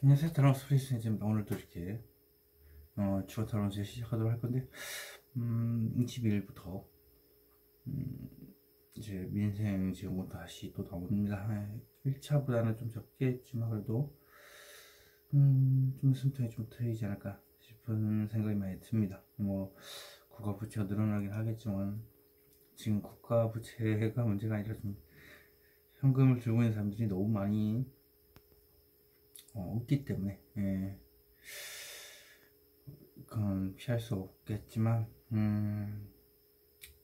안녕하세요. 드라마 스프리스 이제 오늘도 이렇게 주가 토론을 시작하도록 할 건데 22일부터 이제 민생 지원금 다시 또 나옵니다. 1차보다는 좀 적겠지만 그래도 좀 숨통이 좀 트이지 않을까 싶은 생각이 많이 듭니다. 뭐 국가 부채가 늘어나긴 하겠지만 지금 국가 부채가 문제가 아니라 좀 현금을 들고 있는 사람들이 너무 많이 없기 때문에 그건 피할 수 없겠지만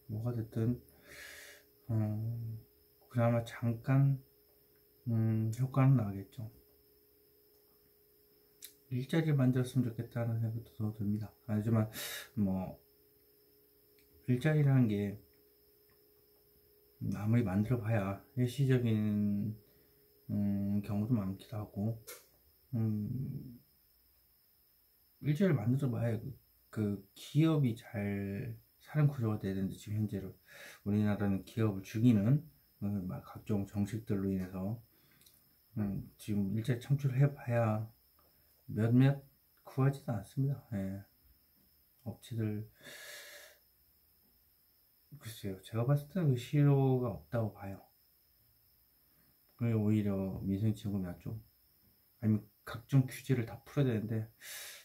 뭐가 됐든 그나마 잠깐 효과는 나겠죠. 일자리를 만들었으면 좋겠다는 생각도 더 듭니다. 하지만 뭐 일자리라는 게 아무리 만들어 봐야 일시적인 경우도 많기도 하고 일자리를 만들어 봐야 그 기업이 잘 사는 구조가 돼야 되는데, 지금 현재로 우리나라는 기업을 죽이는 각종 정책들로 인해서 지금 일자리 창출을 해봐야 몇몇 구하지도 않습니다. 업체들 글쎄요, 제가 봤을 때는 그 실효가 없다고 봐요. 그리고 오히려 민생지원금이 낫죠. 아니면 각종 규제를 다 풀어야 되는데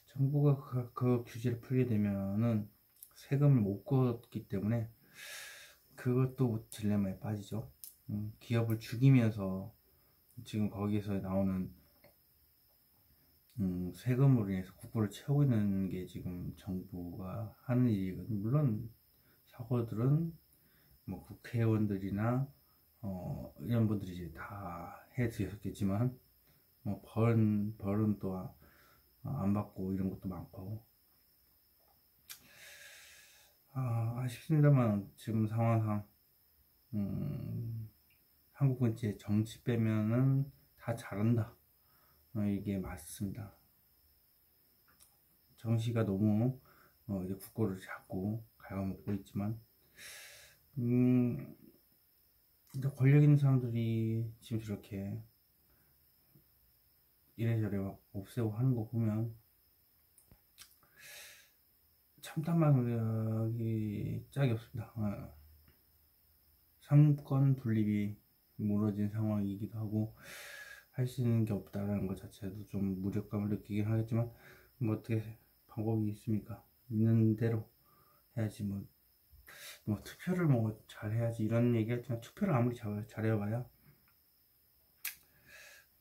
정부가 그 규제를 풀게 되면은 세금을 못 걷기 때문에 그것도 딜레마에 빠지죠. 기업을 죽이면서 지금 거기에서 나오는 세금으로 인해서 국고를 채우고 있는 게 지금 정부가 하는 일이거든요. 물론 사고들은 뭐 국회의원들이나 이런 분들이 이제 다 해드렸겠지만 뭐 벌은 또 안 받고 이런 것도 많고 아쉽습니다만 지금 상황상 한국은 이제 정치 빼면은 다 잘한다, 이게 맞습니다. 정치가 너무 이제 국고를 자꾸 갉아먹고 있지만 권력 있는 사람들이 지금 저렇게 이래저래 없애고 하는 거 보면 참담하기 짝이 없습니다. 삼권 분립이 무너진 상황이기도 하고 할 수 있는 게 없다라는 것 자체도 좀 무력감을 느끼긴 하겠지만 뭐 어떻게 방법이 있습니까? 있는 대로 해야지. 뭐 투표를 뭐 잘해야지 이런 얘기 했지만 투표를 아무리 잘해봐야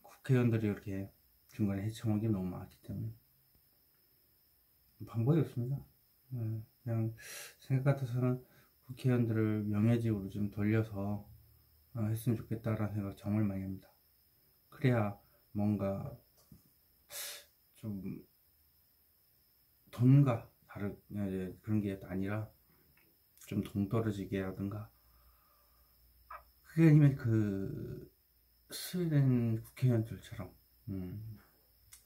국회의원들이 이렇게 중간에 해쳐먹기 너무 많기 때문에 방법이 없습니다. 그냥 생각 같아서는 국회의원들을 명예직으로 좀 돌려서 했으면 좋겠다라는 생각 정말 많이 합니다. 그래야 뭔가 좀 돈과 다른 그런 게 아니라 좀 동떨어지게 하든가, 그게 아니면 그 스웨덴 국회의원들처럼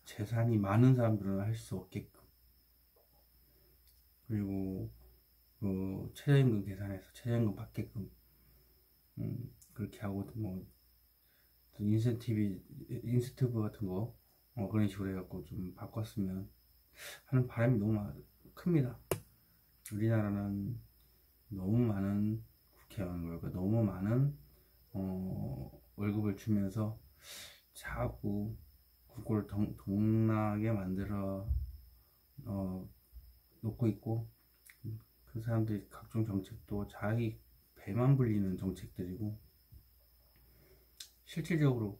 재산이 많은 사람들은 할 수 없게끔, 그리고 최저임금 계산해서 최저임금 받게끔 그렇게 하고, 뭐 인센티브 같은 거 그런 식으로 해갖고 좀 바꿨으면 하는 바람이 너무 큽니다. 우리나라는 너무 많은 국회의원들과 너무 많은 월급을 주면서 자꾸 국고를 동나게 만들어 놓고 있고, 그 사람들이 각종 정책도 자기 배만 불리는 정책들이고, 실질적으로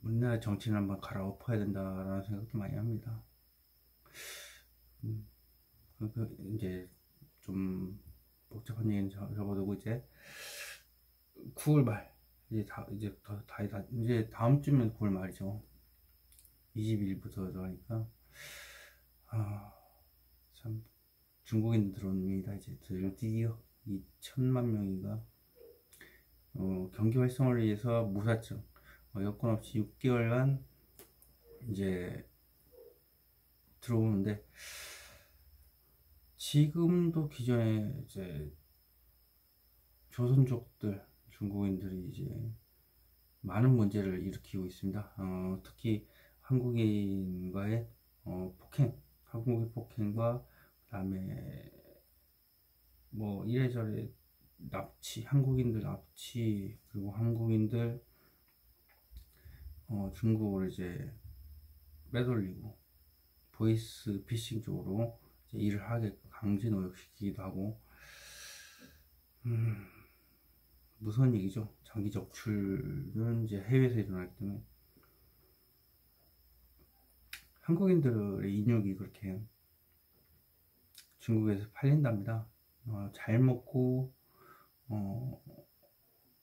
우리나라 정치는 한번 갈아엎어야 된다라는 생각도 많이 합니다. 이제 좀 복잡한 얘기는 접어두고 이제 9월 말 이제 다음 주면 9월 말이죠. 20일부터 하니까 참 중국인 들어옵니다. 이제 드디어 2천만 명인가 경기 활성화를 위해서 무사증 여건 없이 6개월간 이제 들어오는데, 지금도 기존에 이제 조선족들 중국인들이 이제 많은 문제를 일으키고 있습니다. 특히 한국인과의 폭행, 한국의 폭행과 그다음에 뭐 이래저래 납치, 한국인들 납치, 그리고 한국인들 중국으로 이제 빼돌리고 보이스 피싱 쪽으로 이제 일을 하게 강제 노역시키기도 하고, 무서운 얘기죠. 장기 적출은 이제 해외에서 일어나기 때문에 한국인들의 인육이 그렇게 중국에서 팔린답니다. 잘 먹고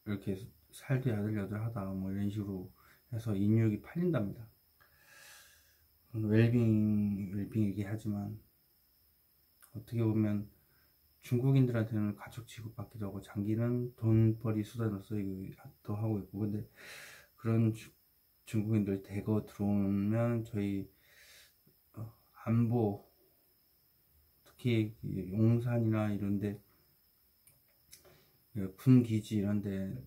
이렇게 살도 야들야들하다 뭐 이런 식으로 해서 인육이 팔린답니다. 웰빙 얘기하지만 어떻게 보면 중국인들한테는 가족 취급받기도 하고 장기는 돈벌이 수단으로 쓰이기도 하고 있고, 근데 그런 중국인들 대거 들어오면 저희 안보, 특히 용산이나 이런데 군기지 이런데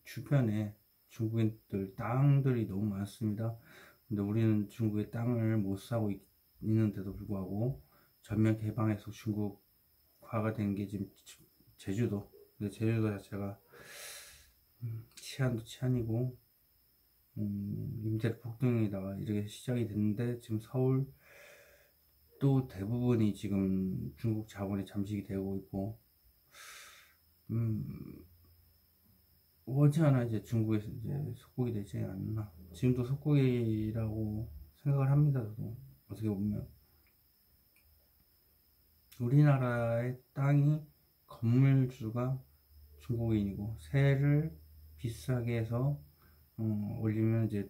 주변에 중국인들 땅들이 너무 많습니다. 근데 우리는 중국의 땅을 못 사고 있는데도 불구하고 전면 개방해서 중국화가 된 게 지금 제주도. 근데 제주도 자체가 치안도 치안이고 임대 폭등에다가 이렇게 시작이 됐는데, 지금 서울 또 대부분이 지금 중국 자본에 잠식이 되고 있고, 머지않아 이제 중국에서 이제 속국이 되지 않나. 지금도 속국이라고 생각을 합니다. 저도 어떻게 보면 우리나라의 땅이 건물주가 중국인이고 세를 비싸게 해서 올리면 이제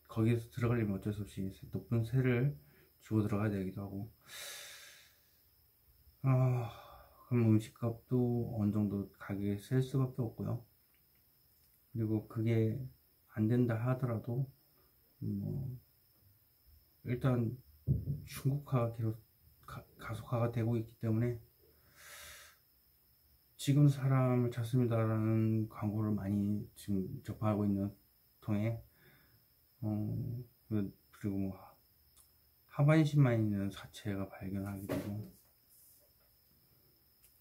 거기에서 들어가려면 어쩔 수 없이 높은 세를 주고 들어가야 되기도 하고, 그럼 음식값도 어느 정도 가격이 셀 수밖에 없고요. 그리고 그게 안 된다 하더라도 일단 중국화가 계속 가속화가 되고 있기 때문에 지금 사람을 찾습니다라는 광고를 많이 지금 접하고 있는 통에 그리고 뭐 하반신만 있는 사체가 발견하게 되고,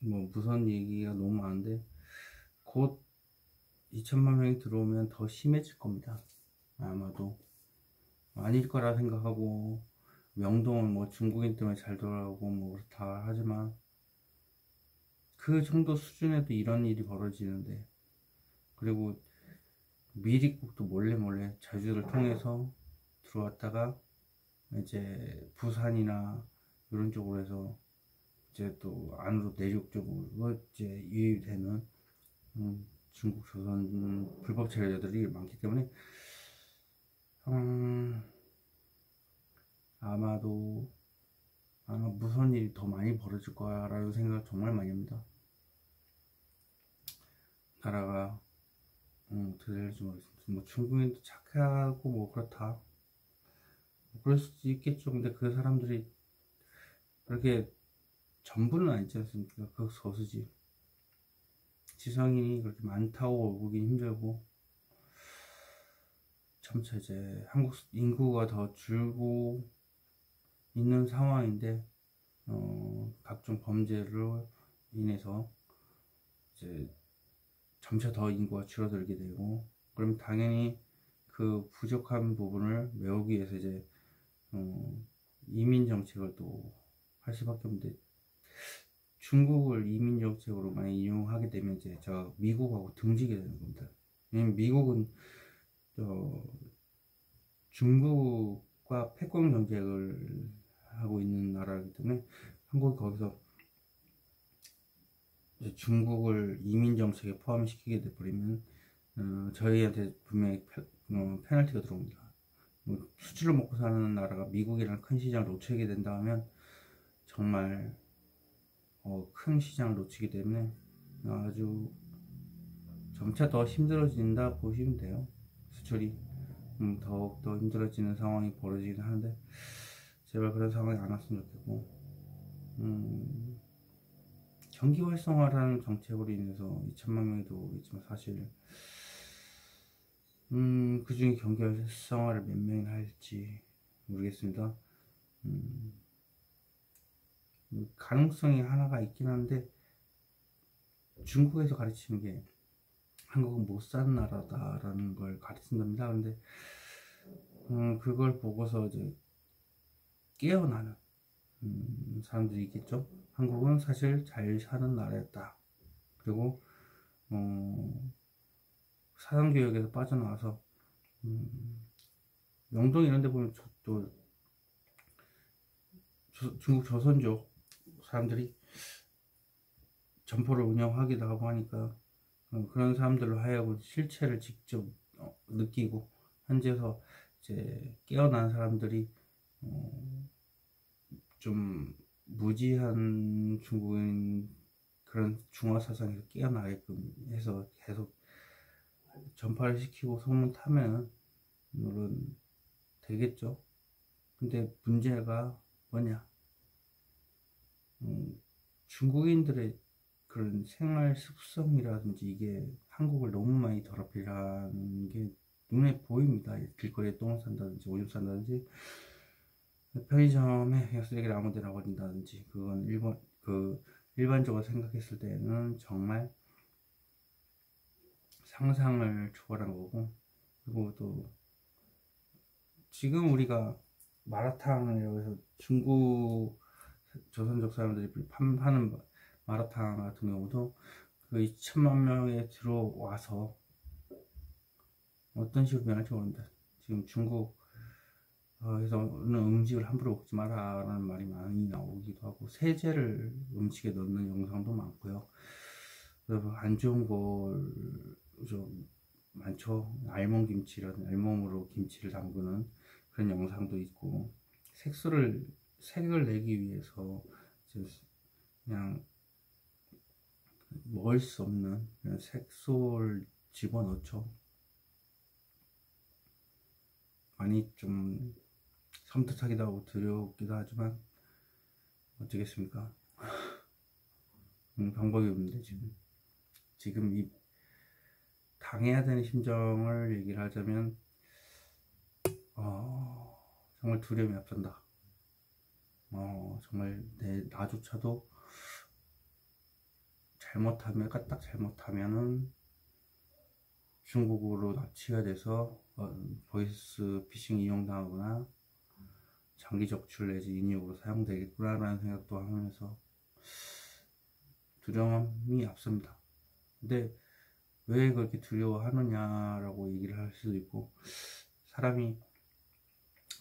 뭐 무서운 얘기가 너무 많은데 곧 2천만 명이 들어오면 더 심해질 겁니다. 아마도 아닐 거라 생각하고, 명동은 뭐 중국인 때문에 잘 돌아가고 뭐 그렇다 하지만 그 정도 수준에도 이런 일이 벌어지는데, 그리고 미리국도 몰래 제주를 통해서 들어왔다가 이제 부산이나 이런 쪽으로 해서 이제 또 안으로 내륙 쪽으로 이제 유입되는 중국 조선 불법 체류자들이 많기 때문에 아마 무서운 일이 더 많이 벌어질 거라는 생각을 정말 많이 합니다. 나라가 어떻게 될지 모르겠습니다. 뭐 중국인도 착하고 뭐 그렇다, 그럴 수도 있겠죠. 근데 그 사람들이 그렇게 전부는 아니지 않습니까? 그 소수지. 지성인이 그렇게 많다고 보기 힘들고, 점차 이제 한국 인구가 더 줄고 있는 상황인데 각종 범죄로 인해서 이제 점차 더 인구가 줄어들게 되고, 그럼 당연히 그 부족한 부분을 메우기 위해서 이제 이민 정책을 또 할 수밖에 없는데, 중국을 이민 정책으로 많이 이용하게 되면 이제 저 미국하고 등지게 되는 겁니다. 왜냐면 미국은 중국과 패권 경쟁을 하고 있는 나라이기 때문에 한국이 거기서 이제 중국을 이민 정책에 포함시키게 돼버리면 저희한테 분명히 페널티가 들어옵니다. 뭐 수출로 먹고 사는 나라가 미국이라는 큰 시장을 놓치게 된다면 정말 큰 시장을 놓치기 때문에 아주 점차 더 힘들어진다 보시면 돼요. 수출이 더욱더 힘들어지는 상황이 벌어지긴 하는데, 제발 그런 상황이 안 왔으면 좋겠고, 경기 활성화라는 정책으로 인해서 2천만 명이 들어오고 있지만 사실 그 중에 경기 활성화를 몇 명이나 할지 모르겠습니다. 가능성이 하나가 있긴 한데, 중국에서 가르치는 게 한국은 못 사는 나라다라는 걸 가르친답니다. 근데 그걸 보고서 이제 깨어나는 사람들이 있겠죠. 한국은 사실 잘 사는 나라였다. 그리고 사상교육에서 빠져나와서 명동 이런 데 보면 또 중국 조선족 사람들이 점포를 운영하기도 하고 하니까 그런 사람들로 하여금 실체를 직접 느끼고 현지에서 이제 깨어난 사람들이 좀 무지한 중국인 그런 중화 사상에서 깨어나게끔 해서 계속 전파를 시키고 소문 타면 물론 되겠죠. 근데 문제가 뭐냐? 중국인들의 그런 생활 습성이라든지 이게 한국을 너무 많이 더럽히라는 게 눈에 보입니다. 길거리에 똥을 싼다든지 오줌 싼다든지 편의점에 그냥 쓰레기를 아무 데나 버린다든지 그건 일반적으로 생각했을 때는 정말 상상을 초월한 거고, 그리고 또 지금 우리가 마라탕이라고 해서 중국 조선족 사람들이 판하는 마라탕 같은 경우도 그 2천만 명에 들어와서 어떤 식으로 변할지 모릅니다. 지금 중국에서는 음식을 함부로 먹지 마라 라는 말이 많이 나오기도 하고, 세제를 음식에 넣는 영상도 많고요. 그래서 안 좋은 걸 좀 많죠. 알몸김치라든 알몸으로 김치를 담그는 그런 영상도 있고, 색을 내기 위해서 그냥 먹을 수 없는 그냥 색소를 집어넣죠. 많이 좀 섬뜩하기도 하고 두렵기도 하지만 어쩌겠습니까? 방법이 없는데 지금 이 당해야 되는 심정을 얘기를 하자면 정말 두려움이 앞선다. 정말 나조차도 까딱 잘못하면은 중국으로 납치가 돼서 보이스 피싱 이용당하거나 장기 적출 내지 인육으로 사용되겠구나라는 생각도 하면서 두려움이 앞섭니다. 근데 왜 그렇게 두려워하느냐라고 얘기를 할 수도 있고, 사람이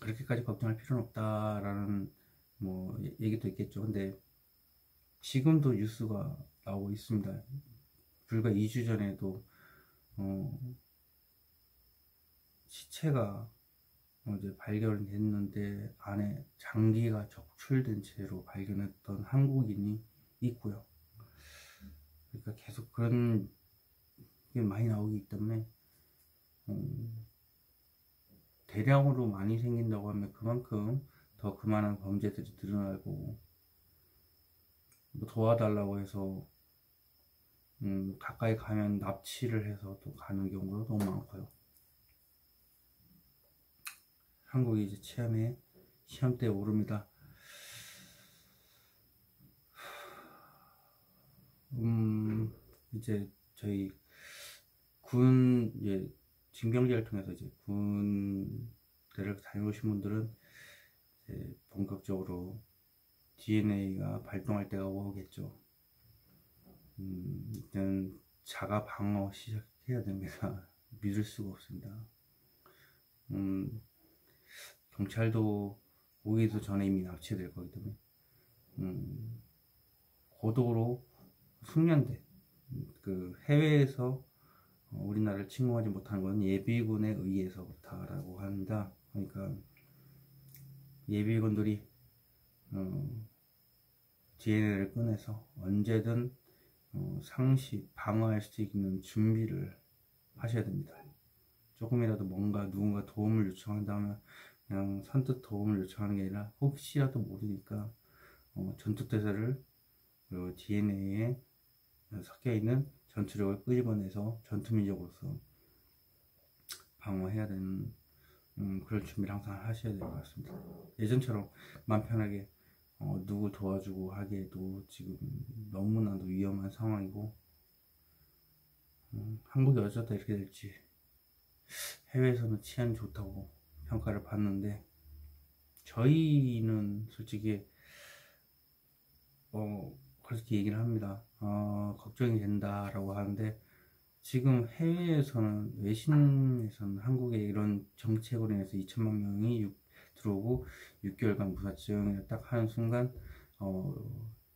그렇게까지 걱정할 필요는 없다라는 얘기도 있겠죠. 근데 지금도 뉴스가 나오고 있습니다. 불과 2주 전에도 시체가 이제 발견됐는데 안에 장기가 적출된 채로 발견했던 한국인이 있고요. 그러니까 계속 그런 게 많이 나오기 때문에 대량으로 많이 생긴다고 하면 그만큼 더 그만한 범죄들이 늘어나고, 도와달라고 해서 가까이 가면 납치를 해서 또 가는 경우도 너무 많고요. 한국이 이제 치안의 시험대에 오릅니다. 이제 저희 군 징병제를 통해서 이제 군대를 다녀오신 분들은 이제 본격적으로 DNA가 발동할 때가 오겠죠. 일단 자가 방어 시작해야 됩니다. 믿을 수가 없습니다. 경찰도 오기도 전에 이미 납치될 거기 때문에 고도로 숙련된 그 해외에서 우리나라를 침공하지 못한 건 예비군에 의해서 그렇다라고 합니다. 그러니까 예비군들이 DNA를 꺼내서 언제든 상시 방어할 수 있는 준비를 하셔야 됩니다. 조금이라도 누군가 도움을 요청한다면 그냥 선뜻 도움을 요청하는 게 아니라 혹시라도 모르니까 전투태세를 DNA에 섞여있는 전투력을 끄집어내서 전투민족으로서 방어해야 되는 그럴 준비를 항상 하셔야 될 것 같습니다. 예전처럼 마음 편하게 누구 도와주고 하기에도 지금 너무나도 위험한 상황이고, 한국이 어쩌다 이렇게 될지. 해외에서는 치안이 좋다고 평가를 받는데, 저희는 솔직히 그렇게 얘기를 합니다. 걱정이 된다라고 하는데, 지금 해외에서는, 외신에서는 한국의 이런 정책으로 인해서 2천만 명이 들어오고 6개월간 무사증을 딱 하는 순간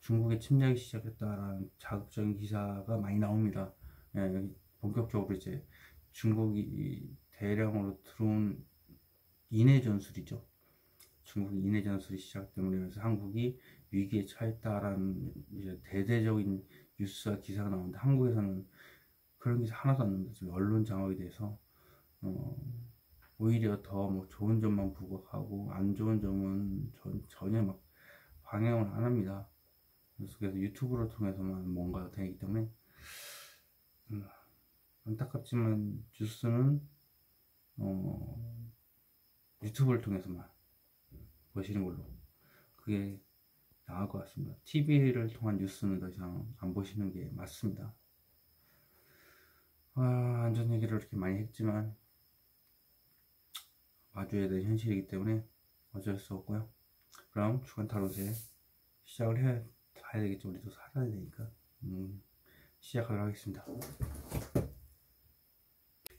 중국의 침략이 시작했다라는 자극적인 기사가 많이 나옵니다. 예, 본격적으로 이제 중국이 대량으로 들어온 인해 전술이죠. 중국의 인해 전술이 시작됨으로 인해서 한국이 위기에 처했다라는 이제 대대적인 뉴스와 기사가 나오는데, 한국에서는 그런 게 하나도 안 나옵니다. 지금 언론 장악에 대해서 오히려 더 뭐 좋은 점만 부각하고 안 좋은 점은 전혀 막 방영을 안 합니다. 그래서 유튜브를 통해서만 뭔가 되기 때문에 안타깝지만 뉴스는 유튜브를 통해서만 보시는 걸로, 그게 나을 것 같습니다. TV를 통한 뉴스는 더 이상 안 보시는 게 맞습니다. 안전 얘기를 이렇게 많이 했지만 마주해야 될 현실이기 때문에 어쩔 수 없고요. 그럼 주간 타로제 시작을 해야 되겠죠. 우리도 살아야 되니까. 시작하도록 하겠습니다.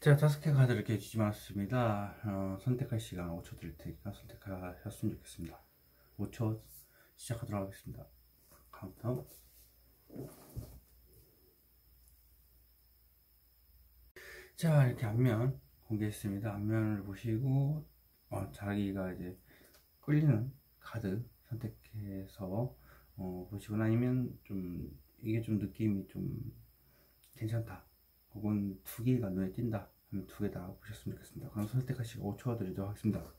자, 5개 카드 이렇게 뒤집어놨습니다. 선택할 시간 5초 드릴 테니까 선택하셨으면 좋겠습니다. 5초 시작하도록 하겠습니다. 카운트다운. 자, 이렇게 앞면 공개했습니다. 앞면을 보시고 자기가 이제 끌리는 카드 선택해서 보시거나, 아니면 좀 이게 좀 느낌이 좀 괜찮다, 혹은 두 개가 눈에 띈다 하면 두 개 다 보셨으면 좋겠습니다. 그럼 선택하시고 5초 드리도록 하겠습니다.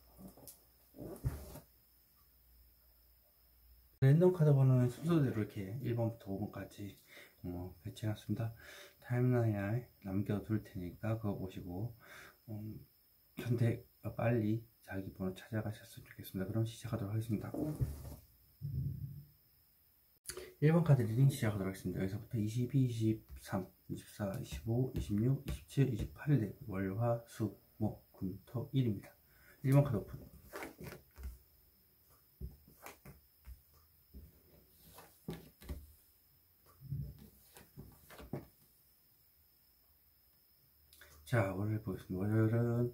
랜덤 카드 번호는 순서대로 이렇게 1번부터 5번까지 배치해놨습니다. 타임라인에 남겨둘 테니까 그거 보시고 선택 빨리 자기 번호 찾아가셨으면 좋겠습니다. 그럼 시작하도록 하겠습니다. 1번 카드 리딩 시작하도록 하겠습니다. 여기서부터 22, 23, 24, 25, 26, 27, 28일 월, 화, 수, 목, 금, 토, 일입니다. 1번 카드 오픈. 자, 월요일 보겠습니다. 월요일은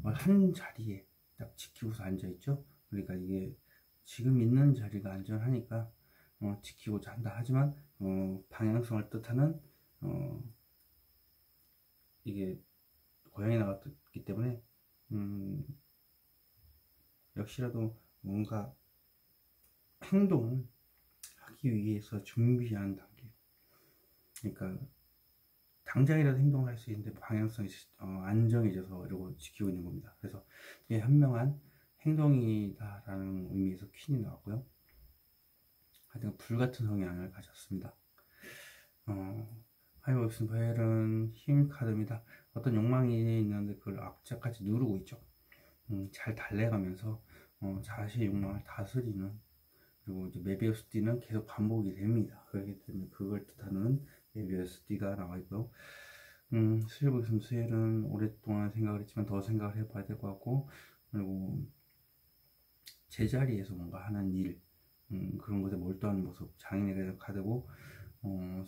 한 자리에 딱 지키고서 앉아있죠. 그러니까 이게 지금 있는 자리가 안전하니까 지키고자 한다. 하지만 방향성을 뜻하는 이게 고양이 나갔기 때문에 역시라도 뭔가 행동을 하기 위해서 준비하는 단계. 그러니까 당장이라도 행동을 할 수 있는데 방향성이 안정해져서 이러고 지키고 있는 겁니다. 그래서 이게 현명한 행동이다라는 의미에서 퀸이 나왔고요. 하여튼 불같은 성향을 가졌습니다. 하이버슨 바엘은 힘 카드입니다. 어떤 욕망이 있는데 그걸 악착같이 누르고 있죠. 잘 달래가면서 자신의 욕망을 다스리는, 그리고 이제 메비우스 띠는 계속 반복이 됩니다. 그렇기 때문에 그걸 뜻하는 메비우스 띠가 나와 있고요. 수요일 보겠습니다. 수요일은 오랫동안 생각을 했지만 더 생각을 해봐야 될 것 같고, 그리고 제자리에서 뭔가 하는 일, 그런 것에 몰두하는 모습, 장인에 대한 카드고,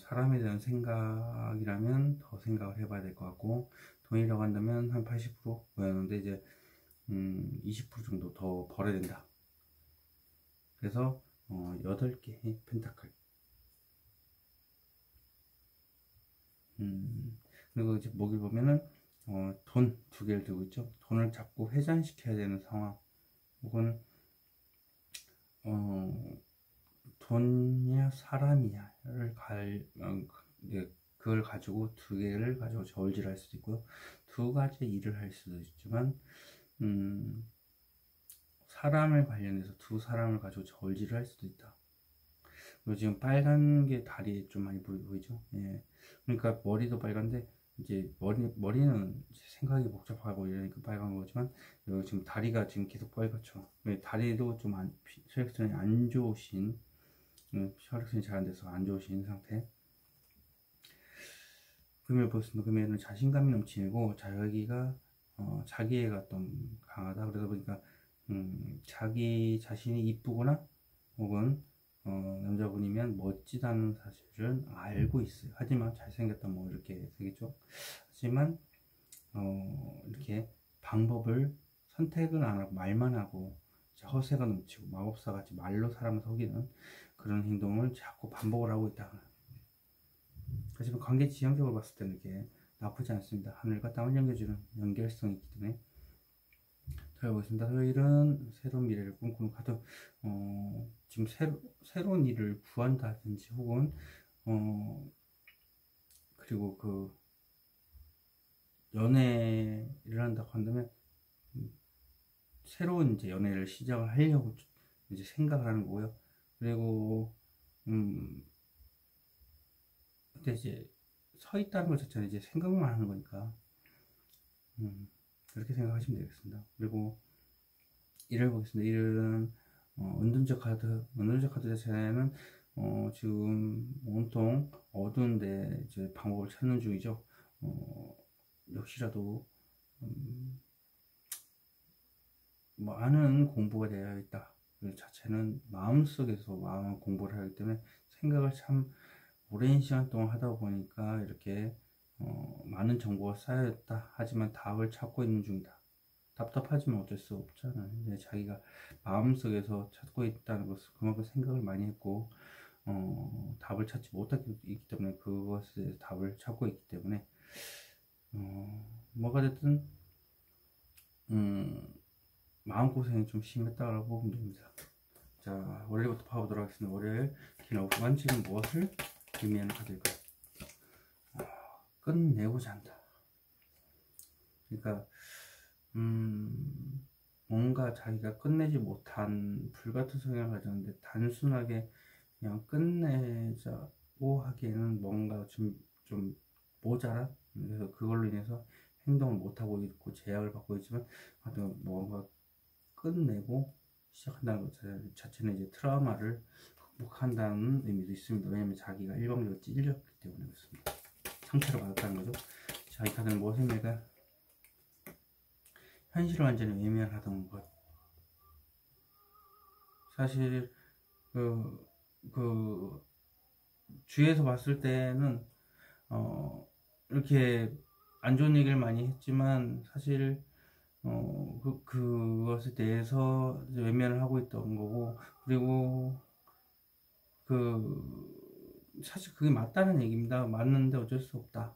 사람에 대한 생각이라면 더 생각을 해봐야 될 것 같고, 돈이라고 한다면 한 80%였는데 이제 20% 정도 더 벌어야 된다. 그래서 8개의 펜타클. 그리고 이제 목을 보면은 돈 2개를 들고 있죠. 돈을 자꾸 회전시켜야 되는 상황, 혹은 돈이야 사람이야를 그걸 가지고 2개를 가지고 저울질을 할 수도 있고요. 2가지 일을 할 수도 있지만 사람을 관련해서 2사람을 가지고 저울질을 할 수도 있다. 그리고 지금 빨간 게 다리에 좀 많이 보이죠. 예. 그러니까 머리도 빨간데 이제 머리는 이제 생각이 복잡하고 이러니까 빨간 거지만 여기 지금 다리가 지금 계속 빨갛죠. 다리도 좀 혈액순환이 안 좋으신, 혈액순환이 잘 안 돼서 안 좋으신 상태. 금요일 보겠습니다. 금요일은 자신감이 넘치고 자기애가 좀 강하다. 그러다 보니까 자기 자신이 이쁘거나 혹은 남자분이면 멋지다는 사실은 알고 있어요. 하지만 잘생겼다 뭐 이렇게 되겠죠. 하지만 이렇게 방법을 선택을 안 하고 말만 하고 허세가 넘치고 마법사같이 말로 사람을 속이는 그런 행동을 자꾸 반복을 하고 있다. 하지만 관계 지형적으로 봤을 때는 이게 나쁘지 않습니다. 하늘과 땅을 연결해주는 연결성이 있기 때문에. 잘 보겠습니다. 토요일은 새로운 미래를 꿈꾸는 카드. 지금 새로운 일을 구한다든지 혹은 그리고 그 연애를 한다고 한다면 새로운 이제 연애를 시작을 하려고 이제 생각을 하는 거고요. 그리고 근데 이제 서 있다는 것 자체는 이제 생각만 하는 거니까 그렇게 생각하시면 되겠습니다. 그리고 일을 보겠습니다. 일은 은둔적 카드 자체는 지금 온통 어두운데 이제 방법을 찾는 중이죠. 역시라도 많은 공부가 되어 있다. 그 자체는 마음속에서 마음 공부를 하기 때문에 생각을 참 오랜 시간 동안 하다 보니까 이렇게 많은 정보가 쌓여있다. 하지만 답을 찾고 있는 중이다. 답답하지만 어쩔 수 없잖아요. 자기가 마음속에서 찾고 있다는 것을 그만큼 생각을 많이 했고 답을 찾지 못하고 있기 때문에 그것에 답을 찾고 있기 때문에 뭐가 됐든 마음고생이 좀 심했다고 보면 됩니다. 자, 월요일부터 봐보도록 하겠습니다. 월요일 기록만 지금 무엇을 의미하는 카드일까요? 끝내고자 한다. 그러니까 뭔가 자기가 끝내지 못한 불같은 성향을 가졌는데 단순하게 그냥 끝내자고 하기에는 뭔가 좀 모자라. 그래서 그걸로 인해서 행동을 못하고 있고 제약을 받고 있지만 하여튼 뭔가 끝내고 시작한다는 것 자체는 이제 트라우마를 극복한다는 의미도 있습니다. 왜냐면 자기가 일방적으로 찔렸기 때문에 그렇습니다. 상처를 받았다는 거죠. 자, 이 카드는 무엇을 의미할까요? 현실을 완전히 외면하던 것. 사실 그 주위에서 봤을 때는 이렇게 안 좋은 얘기를 많이 했지만 사실 그것에 대해서 외면을 하고 있던 거고, 그리고 사실 그게 맞다는 얘기입니다. 맞는데 어쩔 수 없다.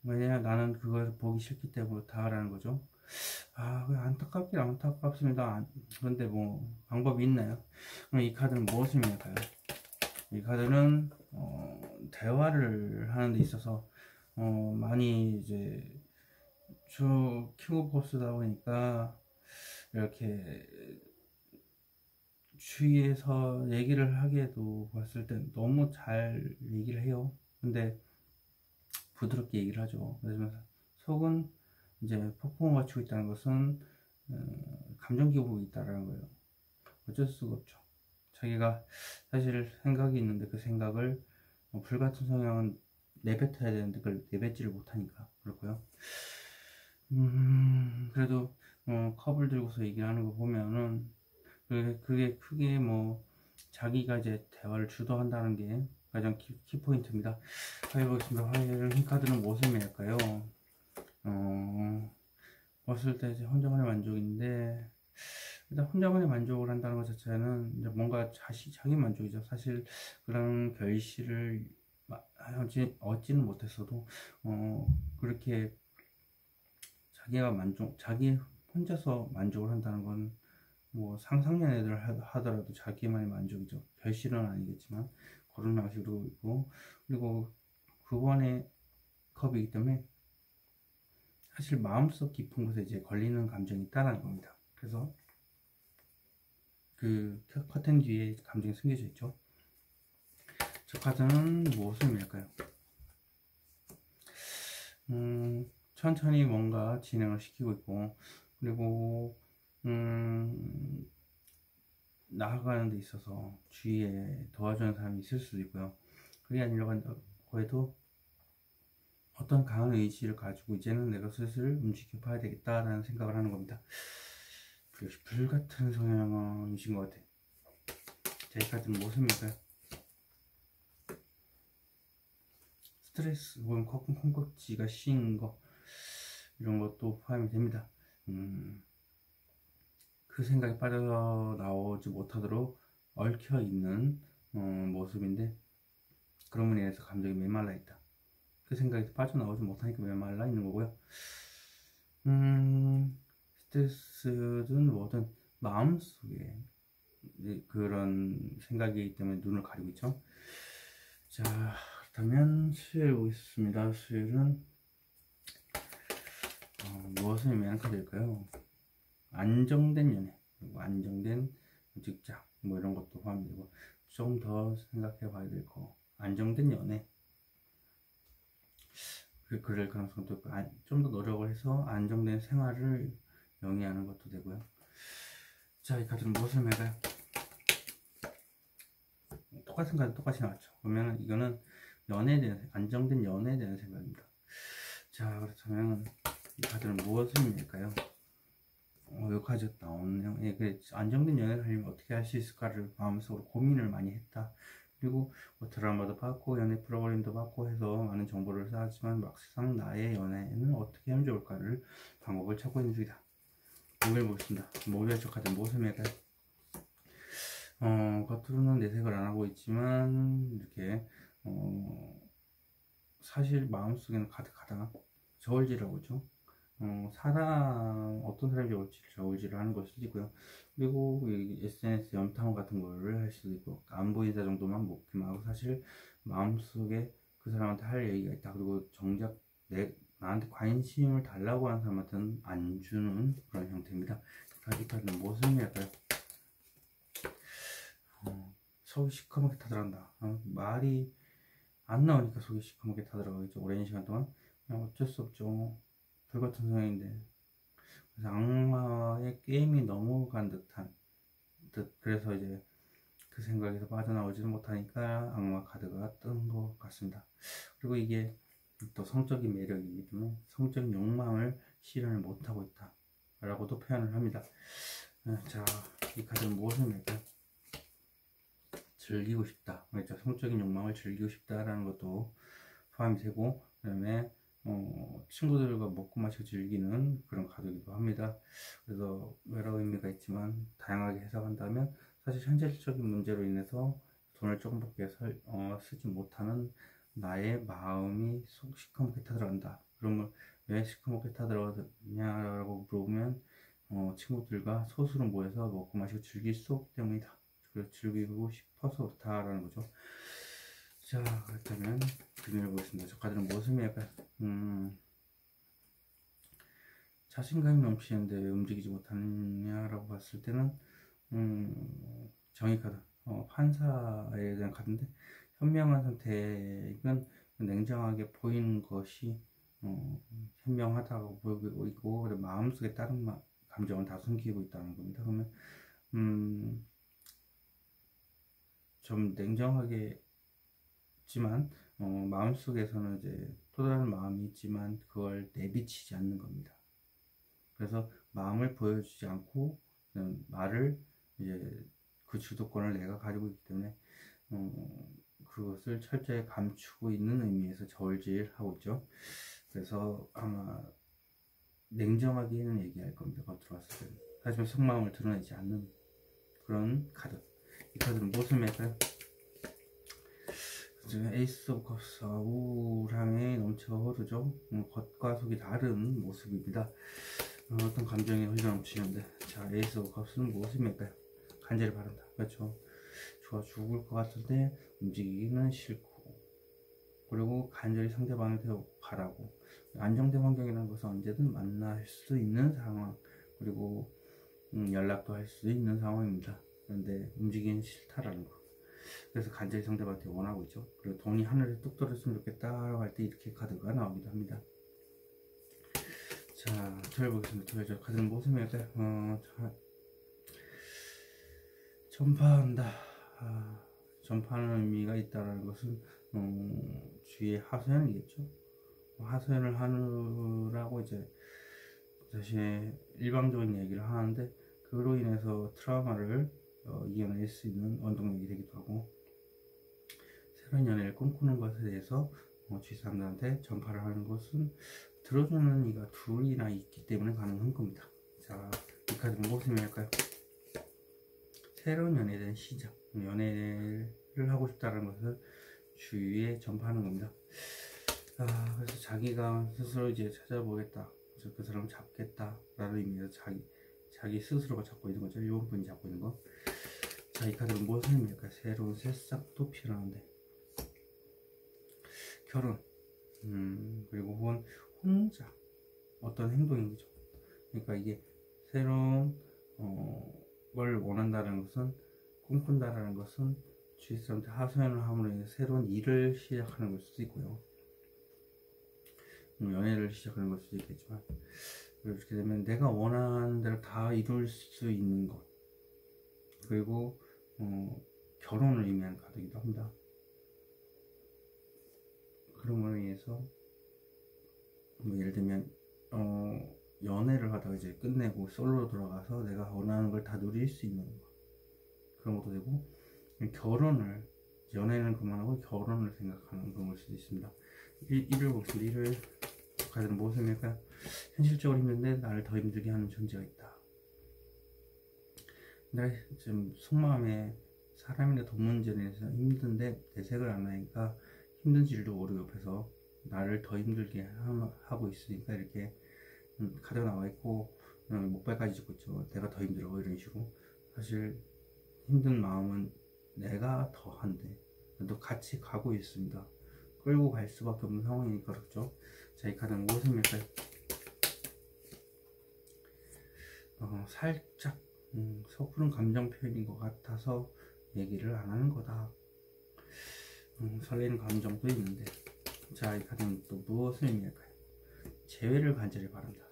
왜냐면 나는 그걸 보기 싫기 때문에 그렇다라는 거죠. 안타깝긴 안타깝습니다. 그런데 뭐 방법이 있나요? 그럼 이 카드는 무엇을 의미할까요? 이 카드는 대화를 하는 데 있어서 많이 이제 킹오브 코스다 보니까 이렇게 주위에서 얘기를 하기에도 봤을 때 너무 잘 얘기를 해요. 근데 부드럽게 얘기를 하죠. 그래서 속은 이제 폭풍을 맞추고 있다는 것은 감정 기복이 있다는 거예요. 어쩔 수가 없죠. 자기가 사실 생각이 있는데 그 생각을 불같은 성향은 내뱉어야 되는데 그걸 내뱉지를 못하니까 그렇고요. 그래도 컵을 들고서 얘기하는 거 보면은 그게 크게 뭐 자기가 이제 대화를 주도한다는 게 가장 키포인트입니다. 해보겠습니다. 화요일은 이 카드는 무엇을 의미할까요? 봤을 때 이제 혼자만의 만족인데, 일단 혼자만의 만족을 한다는 것 자체는 이제 뭔가 자기 만족이죠. 사실 그런 결실을 얻지는 못했어도 그렇게 자기 혼자서 만족을 한다는 건 뭐 상상연애를 하더라도 자기만의 만족이죠. 결실은 아니겠지만 그런 방식으로 있고, 그리고 그번에 컵이기 때문에 사실 마음속 깊은 곳에 이제 걸리는 감정이 있다는 겁니다. 그래서 그 커튼 뒤에 감정이 숨겨져 있죠. 저 카드는 무엇을 의미할까요? 천천히 뭔가 진행을 시키고 있고, 그리고 음, 나아가는 데 있어서 주위에 도와주는 사람이 있을 수도 있고요. 그게 아니라고 해도 어떤 강한 의지를 가지고 이제는 내가 슬슬 움직여 봐야 되겠다라는 생각을 하는 겁니다. 역시 불같은 성향이신 것 같아요. 자, 이 카드는 무엇입니까? 스트레스 혹은 콩깍지가 씌인 거, 이런 것도 포함이 됩니다. 그 생각이 빠져나오지 못하도록 얽혀있는 모습인데, 그런 분에 인해서 감정이 메말라 있다. 그 생각이 빠져나오지 못하니까 메말라 있는 거고요. 스트레스든 뭐든 마음속에 그런 생각이기 때문에 눈을 가리고 있죠. 자, 그렇다면 수요일 보겠습니다. 수요일은 무엇을 의미하는 카드일까요? 안정된 연애, 그리고 안정된 직장, 뭐 이런 것도 포함되고, 좀 더 생각해 봐야 될 거. 안정된 연애, 그럴 가능성도 있고, 좀 더 노력을 해서 안정된 생활을 영위하는 것도 되고요. 자, 이 카드는 무엇을 말할까요? 똑같은 카드 똑같이 나왔죠. 그러면 이거는 연애에 대한, 안정된 연애에 대한 생각입니다. 자, 그렇다면 이 카드는 무엇을 의미할까요? 여기까지 나오네요. 예, 안정된 연애를 하려면 어떻게 할 수 있을까를 마음속으로 고민을 많이 했다. 그리고 뭐 드라마도 봤고 연애 프로그램도 봤고 해서 많은 정보를 쌓았지만 막상 나의 연애는 어떻게 하면 좋을까를 방법을 찾고 있는 중이다. 목요일 보겠습니다. 목요일 저 카드 무엇을 매가요? 겉으로는 내색을 안 하고 있지만 이렇게 사실 마음속에는 가득하다 저울질하고 있죠. 어떤 사람이 저울질을 하는 걸 수도 있고요. 그리고 SNS 염탐 같은 거를 할 수도 있고, 안 보이다 정도만 먹기만 하고, 사실 마음속에 그 사람한테 할 얘기가 있다. 그리고 정작 나한테 관심을 달라고 하는 사람한테는 안 주는 그런 형태입니다. 카드는 무엇을 의미할까요? 속이 시커멓게 타들어간다. 말이 안 나오니까 속이 시커멓게 타들어가겠죠. 오랜 시간 동안. 어쩔 수 없죠. 불같은 성향인데. 그래서 악마의 게임이 넘어간 그래서 이제 그 생각에서 빠져나오지는 못하니까 악마 카드가 뜬 것 같습니다. 그리고 이게 또 성적인 매력이기 때문에 성적인 욕망을 실현을 못하고 있다 라고도 표현을 합니다. 자, 이 카드는 무엇을 말까요? 즐기고 싶다. 그렇죠. 성적인 욕망을 즐기고 싶다라는 것도 포함이 되고, 그 다음에 친구들과 먹고 마시고 즐기는 그런 카드이기도 합니다. 그래서 여러 의미가 있지만 다양하게 해석한다면 사실 현실적인 문제로 인해서 돈을 조금밖에 쓰지 못하는 나의 마음이 속 시커멓게 타들어간다. 그러면 왜 시커멓게 타들어가냐라고 물어보면 친구들과 소수로 모여서 먹고 마시고 즐길 수 없기 때문이다. 그래서 즐기고 싶어서 그렇다라는 거죠. 자, 그렇다면 금요일 보겠습니다. 저 카드는 무엇을 의미할까요? 자신감이 넘치는데 왜 움직이지 못하느냐라고 봤을 때는 정의 카드, 판사에 대한 카드인데, 현명한 선택은 냉정하게 보이는 것이 현명하다고 보이고 있고, 마음속에 다른 감정을 다 숨기고 있다는 겁니다. 그러면 좀 냉정하게 있지만 마음속에서는 이제 또 다른 마음이 있지만 그걸 내비치지 않는 겁니다. 그래서 마음을 보여주지 않고 말을 이제 그 주도권을 내가 가지고 있기 때문에 그것을 철저히 감추고 있는 의미에서 저울질하고 있죠. 그래서 아마 냉정하게는 얘기할 겁니다. 겉으로 봤을 때는. 하지만 속마음을 드러내지 않는 그런 카드. 이 카드는 무엇을 맺을까요? 에이스 오브 컵스, 우울함에 넘쳐 흐르죠. 겉과 속이 다른 모습입니다. 어떤 감정이 흘러넘치는데, 자, 에이스 오브 컵스는 무엇입니까? 간절히 바란다. 그렇죠. 좋아 죽을 것 같은데 움직이기는 싫고, 그리고 간절히 상대방을 바라고, 안정된 환경이라는 것은 언제든 만날 수 있는 상황, 그리고 연락도 할 수 있는 상황입니다. 그런데 움직이기는 싫다라는 거. 그래서 간절히 상대방한테 원하고 있죠. 그리고 돈이 하늘에 뚝 떨어졌으면 좋겠다라고 할 때 이렇게 카드가 나오기도 합니다. 자, 저를 보겠습니다. 저의 카드는 무슨 의미일까요? 전파한다. 전파하는 의미가 있다는 것은 주위의 하소연이겠죠. 하소연을 하느라고 이제 다시 일방적인 얘기를 하는데, 그로 인해서 트라우마를 이겨낼 수 있는 원동력이 되기도 하고, 새로운 연애를 꿈꾸는 것에 대해서 주위 사람들한테 전파를 하는 것은 들어주는 이가 둘이나 있기 때문에 가능한 겁니다. 자, 이 카드는 무슨 의미일까요? 새로운 연애에 대한 시작, 연애를 하고 싶다는 것을 주위에 전파하는 겁니다. 그래서 자기가 스스로 이제 찾아보겠다, 그래서 그 사람을 잡겠다 라는 의미에서 자기 스스로가 잡고 있는 거죠. 일본 분이 잡고 있는 거. 자, 이 카드는 무슨 의미일까요? 새로운 새싹도 피어나는데, 결혼, 그리고 혹은 혼자 어떤 행동이죠. 그러니까 이게 새로운 걸 원한다는 것은, 꿈꾼다라는 것은 주위 사람한테 하소연을 함으로 인해 새로운 일을 시작하는 걸 수도 있고요, 연애를 시작하는 걸 수도 있겠지만, 이렇게 되면 내가 원하는 대로 다 이룰 수 있는 것, 그리고 결혼을 의미하는 카드이기도 합니다. 그럼으로 인해서 예를 들면 연애를 하다가 이제 끝내고 솔로로 돌아가서 내가 원하는 걸 다 누릴 수 있는 거, 그런 것도 되고, 결혼을, 연애는 그만하고 결혼을 생각하는 그런 걸 수도 있습니다. 일을 보겠습니다. 일을 카드는 무슨 의미일까요? 현실적으로 힘든데 나를 더 힘들게 하는 존재가 있다. 내가 지금 속마음에 사람이나 돈 문제에 대해서 힘든데 내색을 안 하니까 힘든지를 모르고 옆에서 나를 더 힘들게 하고 있으니까 이렇게 카드가 나와 있고, 목발까지 짚고 있죠. 내가 더 힘들어, 이런 식으로. 사실 힘든 마음은 내가 더 한데 또 같이 가고 있습니다. 끌고 갈 수밖에 없는 상황이니까 그렇죠. 자, 이 카드는 무슨 의미일까요? 살짝 섣부른 감정 표현인 것 같아서 얘기를 안 하는 거다. 설레는 감정도 있는데. 자, 이 카드는 또 무엇을 의미할까요? 재회를 간절히 바란다.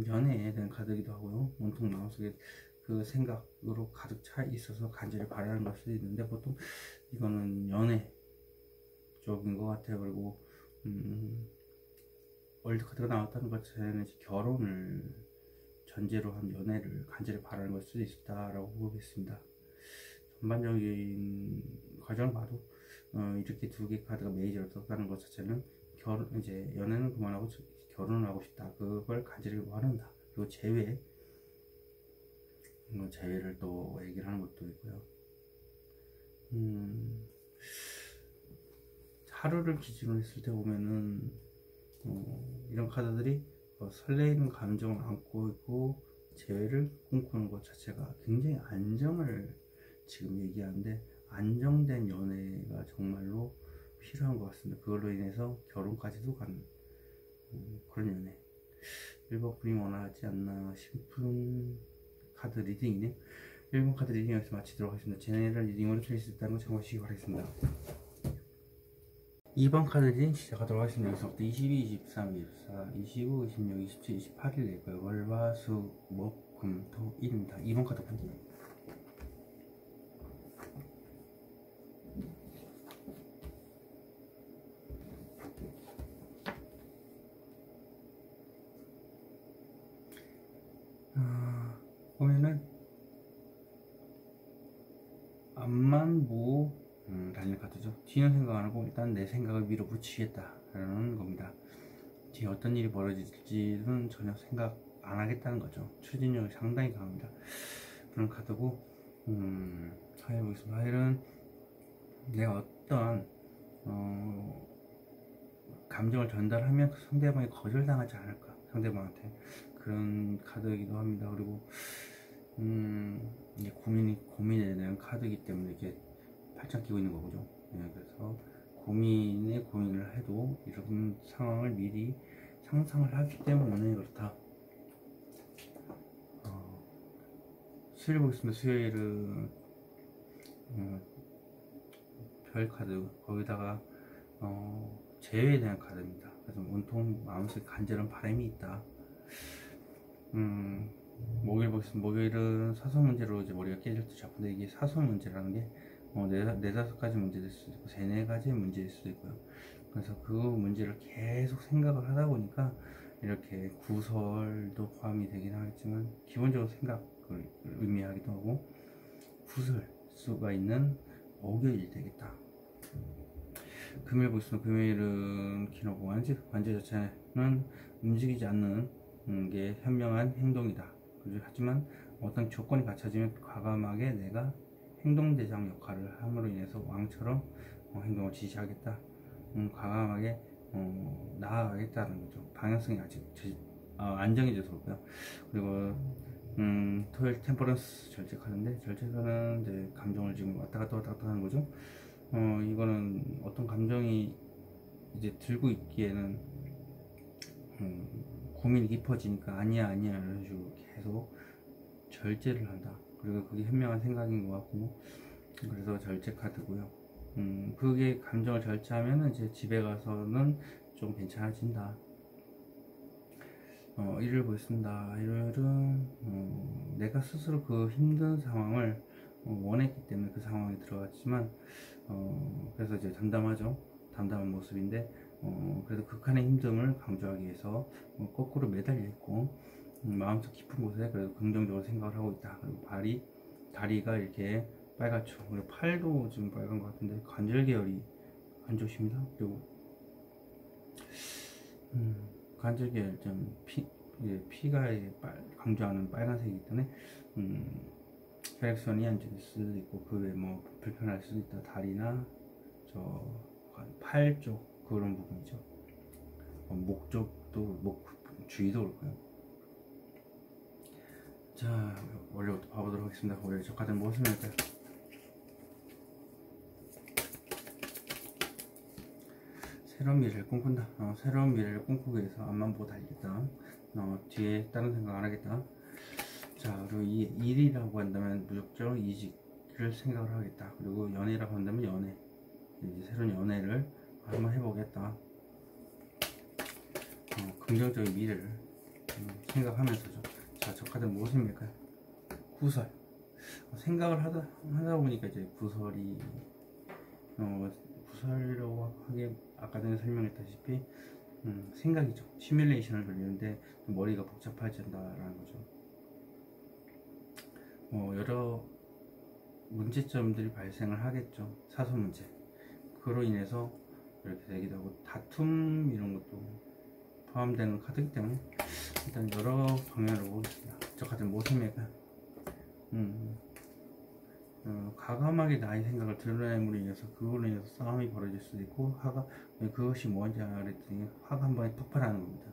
연애에 대한 카드이기도 하고요, 온통 마음속에 그 생각으로 가득 차 있어서 간절히 바라는 걸 수도 있는데, 보통 이거는 연애 쪽인 것 같아요. 그리고 월드카드가 나왔다는 것 자체는 결혼을 전제로 한 연애를 간절히 바라는 걸 수도 있다라고 보겠습니다. 전반적인 과정을 봐도 이렇게 두 개 카드가 메이저로 떴다는 것 자체는 이제 연애는 그만하고 결혼을 하고 싶다, 그걸 간절히 원한다. 그리고 재회를 또 얘기를 하는 것도 있고요. 하루를 기준으로 했을 때 보면은 이런 카드들이 설레이는 감정을 안고 있고 재회를 꿈꾸는 것 자체가 굉장히 안정을 지금 얘기하는데, 안정된 연애가 정말로 필요한 것 같습니다. 그걸로 인해서 결혼까지도 가는 그런 연애. 1번 분이 원하지 않나 싶은 카드 리딩이네요. 1번 카드 리딩 여기서 마치도록 하겠습니다. 제네럴 리딩으로 드릴 수 있다는 거 참고하시기 바라겠습니다. 2번 카드 리딩 시작하도록 하겠습니다. 여기서부터 22, 23, 24, 25, 26, 27, 28일 낼 거예요. 월, 화, 수, 목, 금, 토, 일입니다. 2번 카드 볼게요. 보면은 앞만 보고 달리는 카드죠. 뒤는 생각 안 하고 일단 내 생각을 밀어붙이겠다라는 겁니다. 뒤에 어떤 일이 벌어질지는 전혀 생각 안 하겠다는 거죠. 추진력이 상당히 강합니다. 그런 카드고, 하일 보겠습니다. 하일은 내가 어떤 감정을 전달하면 그 상대방이 거절당하지 않을까, 상대방한테. 그런 카드이기도 합니다. 그리고 이게 고민에 대한 카드이기 때문에 이렇게 팔짱 끼고 있는 거죠. 그래서 고민을 해도 이런 상황을 미리 상상을 하기 때문에 그렇다. 수요일 보겠습니다. 수요일은 별 카드, 거기다가 재회에 대한 카드입니다. 그래서 온통 마음속에 간절한 바람이 있다. 목요일 보겠습니다. 목요일은 사소 문제로 이제 머리가 깨질 때 자꾸 이게 사소 문제라는 게 네다섯 가지 문제 될 수도 있고 세네 가지의 문제일 수도 있고요. 그래서 그 문제를 계속 생각을 하다 보니까 이렇게 구설도 포함이 되긴 하겠지만 기본적으로 생각을 의미하기도 하고 구설 수가 있는 목요일이 되겠다. 금요일 보겠습니다. 금요일은 기노고 관제 자체는 움직이지 않는 게 현명한 행동이다. 하지만 어떤 조건이 갖춰지면 과감하게 내가 행동대장 역할을 함으로 인해서 왕처럼 행동을 지시하겠다. 과감하게 나아가겠다는 거죠. 방향성이 아직 안 정해져서 그렇고요. 그리고 토요일 템퍼런스 절제카드인데 절제카드는 이제 감정을 지금 왔다 갔다 하는 거죠. 이거는 어떤 감정이 이제 들고 있기에는 고민이 깊어지니까 아니야 이런 식으로 계속 절제를 한다. 그리고 그게 현명한 생각인 것 같고 그래서 절제 카드고요. 그게 감정을 절제하면 이제 집에 가서는 좀 괜찮아진다. 일요일 보겠습니다. 일요일은 내가 스스로 그 힘든 상황을 원했기 때문에 그 상황에 들어갔지만 그래서 이제 담담한 모습인데 그래도 극한의 힘듦을 강조하기 위해서 거꾸로 매달려 있고 마음속 깊은 곳에 그래도 긍정적으로 생각을 하고 있다. 그리고 다리가 이렇게 빨갛죠. 그리고 팔도 지금 빨간 것 같은데 관절 계열이 안 좋습니다. 그리고 관절 계열 좀 피가 강조하는 빨간색이기 때문에 혈액순환이 안 좋을 수도 있고 그 외에 뭐 불편할 수도 있다. 다리나 팔 쪽 그런 부분이죠. 목 쪽도 목 주위도 그렇고요. 자, 원래부터 봐보도록 하겠습니다. 원래 저 카드는 무엇을 할까요? 새로운 미래를 꿈꾼다. 새로운 미래를 꿈꾸기 위해서 앞만 보고 달리겠다. 뒤에 다른 생각 안 하겠다. 자, 그리고 이 일이라고 한다면 무조건 이직을 생각을 하겠다. 그리고 연애라고 한다면 연애, 이제 새로운 연애를 한번 해보겠다. 긍정적인 미래를 생각하면서죠. 자, 저 카드는 무엇입니까? 구설. 생각을 하다 보니까 이제 구설이 구설이라고 하기에 아까 전에 설명했다시피 생각이죠. 시뮬레이션을 돌리는데 머리가 복잡해진다라는 거죠. 여러 문제점들이 발생을 하겠죠. 사소 문제. 그로 인해서 이렇게 되기도 하고 다툼 이런 것도 포함되는 카드이기 때문에 일단 여러 방면으로 보겠습니다. 저 카드는 무엇입니까? 과감하게 나의 생각을 드러냄으로 인해서 그걸로 인해서 싸움이 벌어질 수도 있고 그것이 뭔지 알았더니 화가 한 번에 폭발하는 겁니다.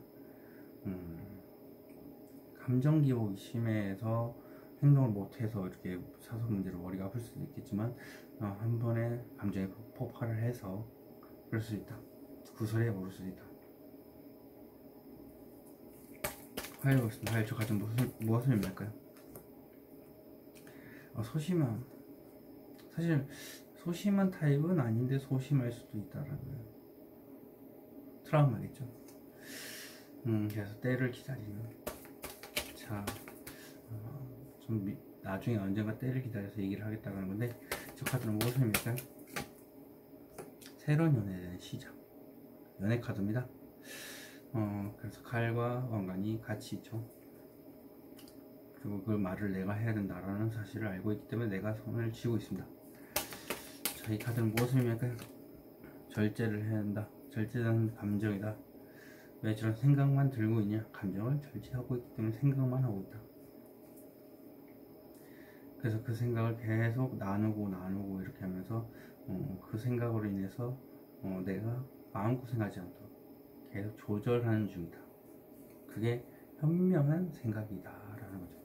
감정 기복이 심해서 행동을 못해서 이렇게 사소 문제로 머리가 아플 수도 있겠지만 한 번에 감정이 폭발을 해서 그럴 수 있다. 구설에 오를 수도 있다. 화요일 보겠습니다. 화요일 저 같은 무엇을 의미할까요? 소심함. 사실 소심한 타입은 아닌데 소심할 수도 있다라는 트라우마겠죠. 그래서 때를 기다리는. 자, 좀 나중에 언젠가 때를 기다려서 얘기를 하겠다는 건데 저 카드는 무엇을 의미할까요? 새로운 연애에 대한 시작. 연애 카드입니다. 그래서 칼과 왕관이 같이 있죠. 그리고 그 말을 내가 해야 된다라는 사실을 알고 있기 때문에 내가 손을 쥐고 있습니다. 자, 이 카드는 무엇을 의미할까요? 절제를 해야 한다. 절제는 감정이다. 왜 저런 생각만 들고 있냐? 감정을 절제하고 있기 때문에 생각만 하고 있다. 그래서 그 생각을 계속 나누고 이렇게 하면서 그 생각으로 인해서 내가 마음고생하지 않도록 계속 조절하는 중이다. 그게 현명한 생각이다 라는 거죠.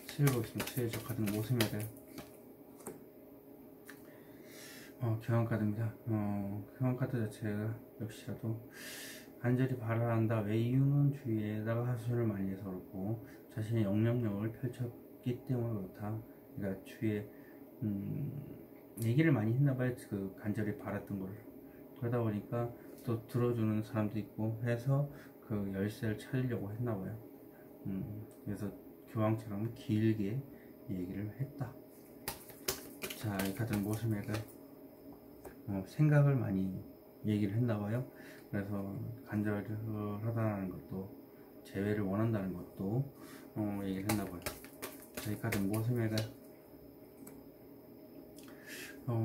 7일 보겠습니다. 7일 저 카드는 무엇을 의미할까요? 교환카드입니다. 교환카드 자체가 역시라도 간절히 바라한다. 왜 이유는 주위에다가 하소연을 많이 해서 그렇고 자신의 영향력을 펼쳤기 때문에 그렇다. 그러니까 주위에 얘기를 많이 했나봐요. 그 간절히 바랐던 걸. 그러다 보니까 또 들어주는 사람도 있고 해서 그 열쇠를 찾으려고 했나봐요. 그래서 교황처럼 길게 얘기를 했다. 자, 이 카드는 무엇을 말까요? 생각을 많이 얘기를 했나봐요. 그래서 간절하다는 것도, 재회를 원한다는 것도 얘기를 했나봐요. 자, 이 카드는 무엇을 말까요?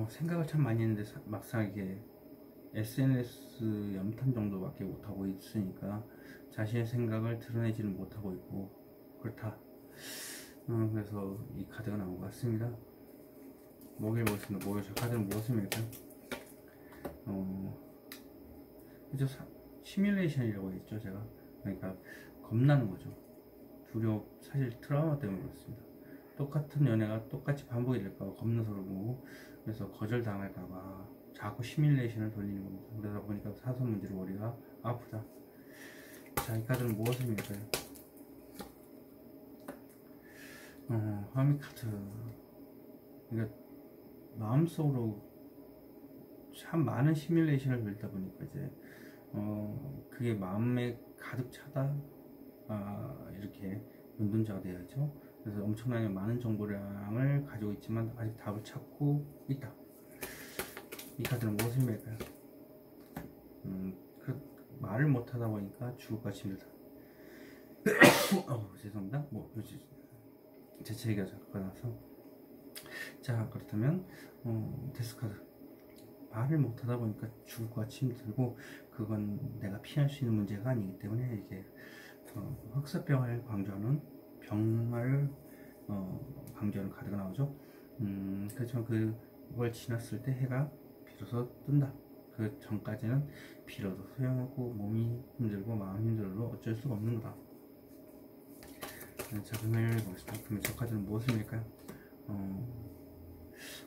생각을 참 많이 했는데 막상 이게 SNS 염탐 정도밖에 못하고 있으니까 자신의 생각을 드러내지는 못하고 있고 그렇다. 그래서 이 카드가 나온 것 같습니다. 목요일 보겠습니다. 목요일 저 카드는 무엇입니까? 그죠? 시뮬레이션이라고 했죠, 제가. 그러니까 겁나는 거죠. 사실 트라우마 때문에 그렇습니다. 똑같은 연애가 똑같이 반복이 될까봐 겁나서 그러고, 그래서 거절당할까봐 자꾸 시뮬레이션을 돌리는 겁니다. 그러다 보니까 사선 문제로 머리가 아프다. 자, 이 카드는 무엇입니까? 화미 카드. 그러니까 마음속으로 참 많은 시뮬레이션을 돌리다 보니까 이제 그게 마음에 가득 차다, 이렇게 연둔자가 돼야죠. 그래서 엄청나게 많은 정보량을 가지고 있지만 아직 답을 찾고 있다. 이 카드는 무엇을 말까요? 말을 못하다 보니까 죽을 것 같이 힘들다. 죄송합니다. 제 얘기가 자꾸 나서. 자, 그렇다면 데스카드. 말을 못하다 보니까 죽을 것 같이 힘들고, 그건 내가 피할 수 있는 문제가 아니기 때문에 이게 흑사병을 강조하는, 병을 강조하는 카드가 나오죠. 그렇지만 그걸 지났을 때 해가 비로소 뜬다. 그 전까지는 비로도 소용없고 몸이 힘들고 마음이 힘들어도 어쩔 수가 없는 거다. 자, 금요일 보겠습니다. 금요일 저 카드는 무엇입니까?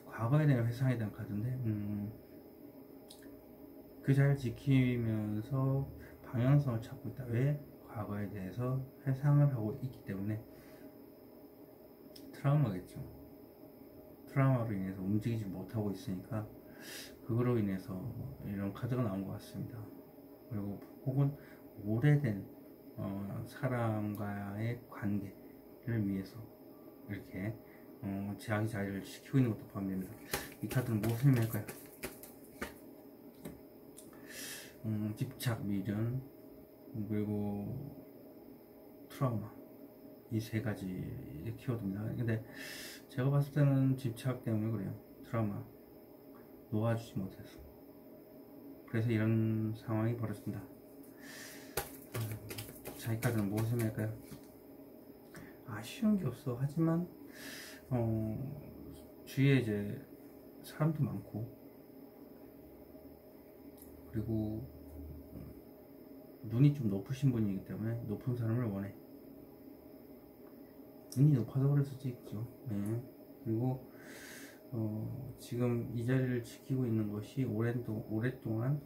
과거에 대한 회상에 대한 카드인데, 그 잘 지키면서 방향성을 찾고 있다. 왜? 과거에 대해서 회상을 하고 있기 때문에. 트라우마겠죠. 트라우마로 인해서 움직이지 못하고 있으니까 그거로 인해서 이런 카드가 나온 것 같습니다. 그리고 혹은 오래된 사람과의 관계를 위해서 이렇게 자기 자리를 지키고 있는 것도 포함됩니다. 이 카드는 무엇을 의미할까요? 집착, 미련, 그리고 트라우마, 이 세 가지 키워드입니다. 근데 제가 봤을 때는 집착 때문에 그래요. 트라우마, 놓아주지 못해서. 그래서 이런 상황이 벌어진다. 자, 이 카드는 무엇을 의미할까요? 아쉬운 게 없어. 하지만 주위에 이제 사람도 많고, 그리고 눈이 좀 높으신 분이기 때문에 높은 사람을 원해. 눈이 높아서 그럴 수도 있죠. 네. 그리고 지금 이 자리를 지키고 있는 것이 오랫동안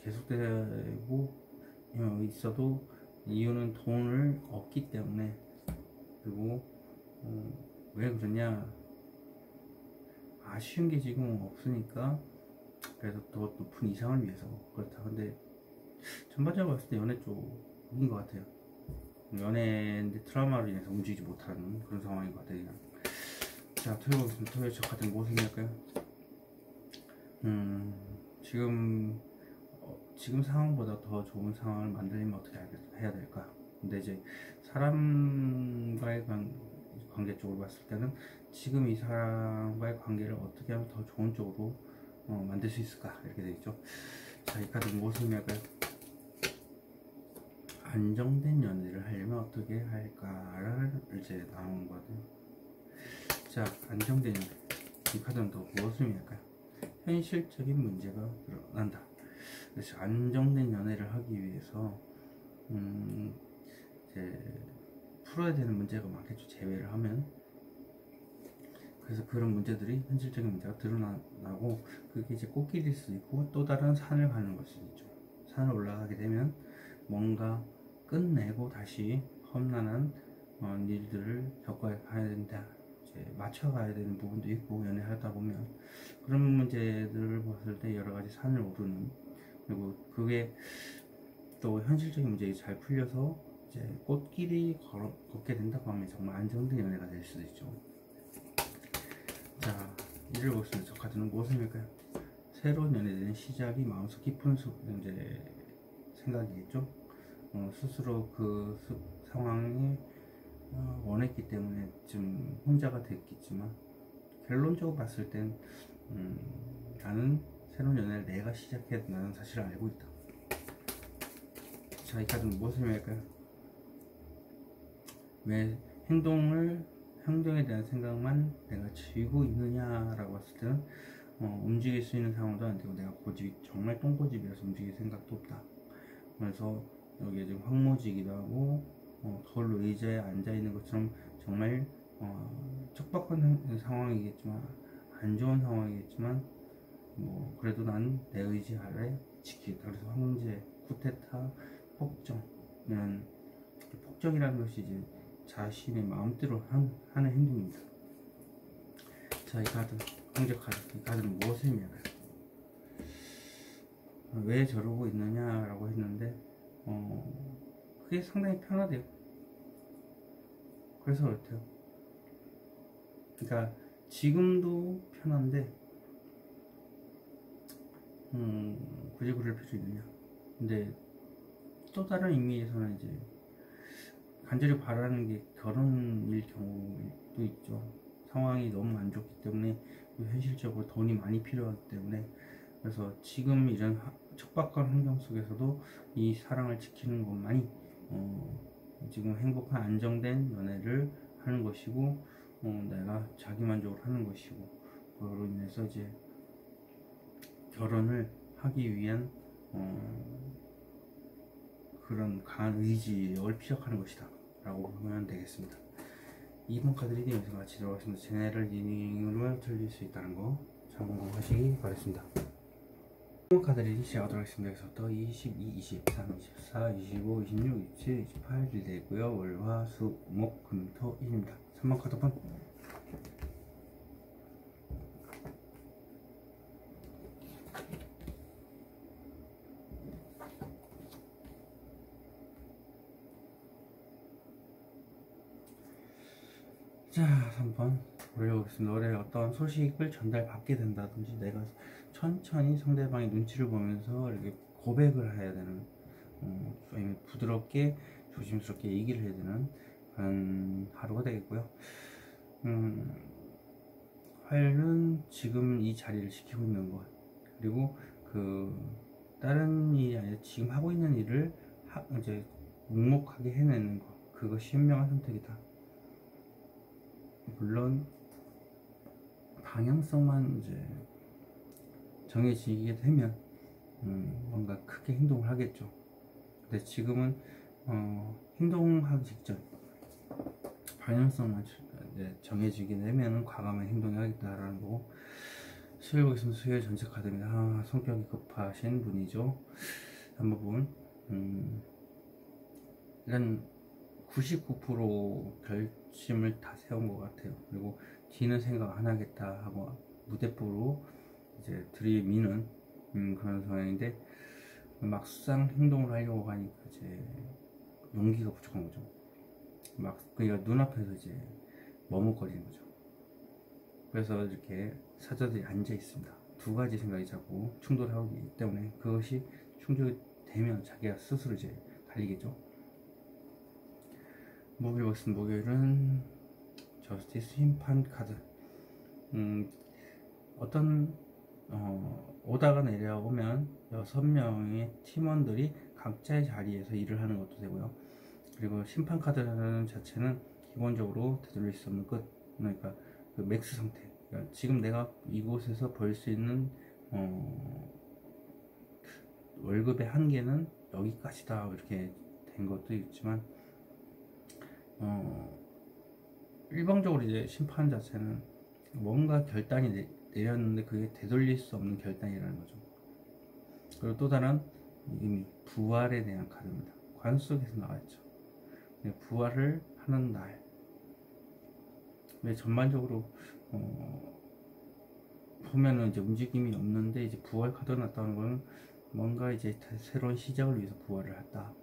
계속되고 있어도 이유는 돈을 얻기 때문에. 그리고 왜 그러냐, 아쉬운 게 지금 없으니까. 그래서 더 높은 이상을 위해서 그렇다. 근데 전반적으로 봤을 때 연애 쪽인 것 같아요. 연애인데 트라우마로 인해서 움직이지 못하는 그런 상황인 것 같아요. 자, 토요일 보겠습니다. 토요일 저 같은 무엇을 할까요? 지금 상황보다 더 좋은 상황을 만들려면 어떻게 해야 될까? 근데 이제 사람과의 관계 쪽으로 봤을 때는 지금 이 사람과의 관계를 어떻게 하면 더 좋은 쪽으로 만들 수 있을까? 이렇게 되겠죠. 자, 이 카드 무엇을 의미할까요? 안정된 연애를 하려면 어떻게 할까를 이제 나온 거거든요. 자, 안정된 연애. 이 카드는 또 무엇을 의미할까요? 현실적인 문제가 드러난다. 그래서 안정된 연애를 하기 위해서 이제 풀어야 되는 문제가 많겠죠. 재회를 하면. 그래서 그런 문제들이, 현실적인 문제가 드러나고, 그게 이제 꽃길일 수도 있고 또 다른 산을 가는 걸 수도 있죠. 산을 올라가게 되면 뭔가 끝내고 다시 험난한 일들을 겪어야 된다. 이제 맞춰가야 되는 부분도 있고, 연애하다 보면 그런 문제들을 봤을 때 여러 가지 산을 오르는 그리고 그게 또 현실적인 문제가 잘 풀려서 이제 꽃길이 걷게 된다고 하면 정말 안정된 연애가 될 수도 있죠. 자, 이를 보시면 저 카드는 무엇을 의미할까요? 새로운 연애에 대한 시작이 마음속 깊은 이제 생각이겠죠. 스스로 그 상황이 원했기 때문에 좀 혼자가 됐겠지만 결론적으로 봤을 땐 나는 새로운 연애를 내가 시작해야 된다는 사실을 알고 있다. 자, 이 카드는 무엇을 의미할까요? 왜 행동에 대한 생각만 내가 쥐고 있느냐라고 봤을 때는 움직일 수 있는 상황도 안 되고 내가 고집이 정말 똥고집이라서 움직일 생각도 없다. 그래서 여기에 지금 황무지기도 하고 돌로 의자에 앉아 있는 것처럼 정말 척박한 상황이겠지만 안 좋은 상황이겠지만 뭐 그래도 난 내 의지 아래 지키겠다. 그래서 황제, 쿠데타, 폭정 이런 폭정이라는 것이 이제 자신의 마음대로 하는 행동입니다. 자, 이 카드 황제 카드, 이 카드는 무엇을 의미할까요? 왜 저러고 있느냐라고 했는데 그게 상당히 편하대요. 그래서 그렇대요. 그러니까 지금도 편한데 굳이 그럴 필요 있느냐. 근데 또 다른 의미에서는 이제 간절히 바라는 게 결혼일 경우도 있죠. 상황이 너무 안 좋기 때문에 현실적으로 돈이 많이 필요하기 때문에 그래서 지금 이런 척박한 환경 속에서도 이 사랑을 지키는 것만이 지금 행복한 안정된 연애를 하는 것이고 내가 자기만족을 하는 것이고 그로 인해서 이제 결혼을 하기 위한 그런 강한 의지를 피력하는 것이다 라고 보면 되겠습니다. 2번 카드 리딩에서 마치도록 하겠습니다. 제네럴 리딩으로 틀릴 수 있다는 거 참고하시기 바랍니다. 2번 카드 리딩 시작하도록 하겠습니다. 여기서부터 22, 23, 24, 25, 26, 27, 28일 되고요. 월, 화, 수, 목, 금, 토, 일입니다. 3번 카드 번 자, 3번 올려보겠습니다. 올해 어떤 소식을 전달받게 된다든지 내가 천천히 상대방의 눈치를 보면서 이렇게 고백을 해야 되는 아니면 부드럽게 조심스럽게 얘기를 해야 되는 그런 하루가 되겠고요. 화요일은 지금 이 자리를 지키고 있는 것 그리고 그 다른 일이 아니라 지금 하고 있는 일을 이제 묵묵하게 해내는 것 그것이 현명한 선택이다. 물론 방향성만 이제 정해지게 되면 뭔가 크게 행동을 하겠죠. 근데 지금은 행동하기 직전 방향성만 정해지게 되면 과감한 행동을 하겠다라는 거고 수요일 보겠습니다. 수요일 전체 카드입니다. 성격이 급하신 분이죠. 한 부분 일단 99% 결심을 다 세운 것 같아요. 그리고 뒤는 생각 안 하겠다 하고 무대뽀로 이제 들이미는 그런 상황인데 막상 행동을 하려고 하니까 이제 용기가 부족한 거죠. 그러니까 눈앞에서 이제 머뭇거리는 거죠. 그래서 이렇게 사자들이 앉아 있습니다. 두 가지 생각이 자꾸 충돌하기 때문에 그것이 충족이 되면 자기가 스스로 이제 달리겠죠. 목요일 보겠습니다. 목요일은 저스티스 심판 카드. 어떤 오다가 내려오면 6명의 팀원들이 각자의 자리에서 일을 하는 것도 되고요. 그리고 심판 카드라는 자체는 기본적으로 되돌릴 수 없는 끝. 그러니까 그 맥스 상태. 그러니까 지금 내가 이곳에서 벌 수 있는 월급의 한계는 여기까지다 이렇게 된 것도 있지만 일방적으로 이제 심판 자체는 뭔가 결단이 내렸는데 그게 되돌릴 수 없는 결단이라는 거죠. 그리고 또 다른 이미 부활에 대한 카드입니다. 관 속에서 나왔죠. 부활을 하는 날. 왜 전반적으로 보면은 이제 움직임이 없는데 이제 부활 카드가 났다는 거는 뭔가 이제 새로운 시작을 위해서 부활을 했다.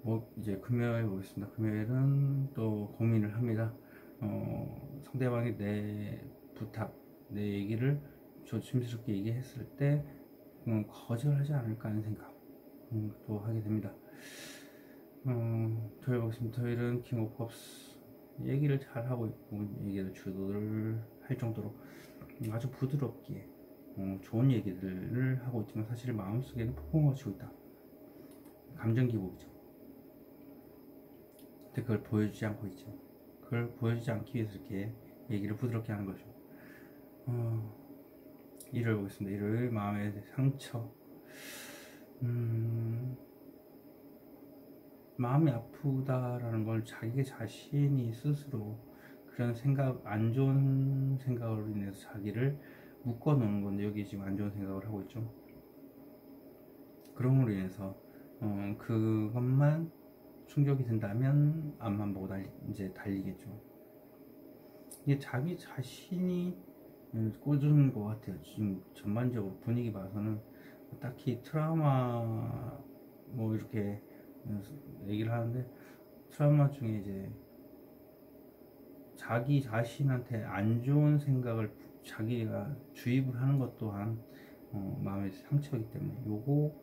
뭐 이제 금요일 보겠습니다. 금요일은 또 고민을 합니다. 상대방이 내 부탁, 내 얘기를 조심스럽게 얘기했을 때 거절하지 않을까 하는 생각 또 하게 됩니다. 토요일 보겠습니다. 토요일은 킹 오브 컵스 얘기를 잘 하고 있고 얘기를 주도를 할 정도로 아주 부드럽게 좋은 얘기들을 하고 있지만 사실 마음속에는 폭풍우가 치고 있다. 감정 기복이죠. 근데 그걸 보여주지 않고 있죠. 그걸 보여주지 않기 위해서 이렇게 얘기를 부드럽게 하는 거죠. 일요일 보겠습니다. 일요일 마음의 상처. 마음이 아프다라는 걸 자기 자신이 스스로 그런 생각, 안 좋은 생각으로 인해서 자기를 묶어 놓는 건데 여기 지금 안 좋은 생각을 하고 있죠. 그럼으로 인해서 그것만 충족이 된다면 앞만 보고 이제 달리겠죠. 이게 자기 자신이 꽂은 것 같아요. 지금 전반적으로 분위기 봐서는 딱히 트라우마 뭐 이렇게 얘기를 하는데 트라우마 중에 이제 자기 자신한테 안 좋은 생각을 자기가 주입을 하는 것 또한 마음의 상처이기 때문에 요거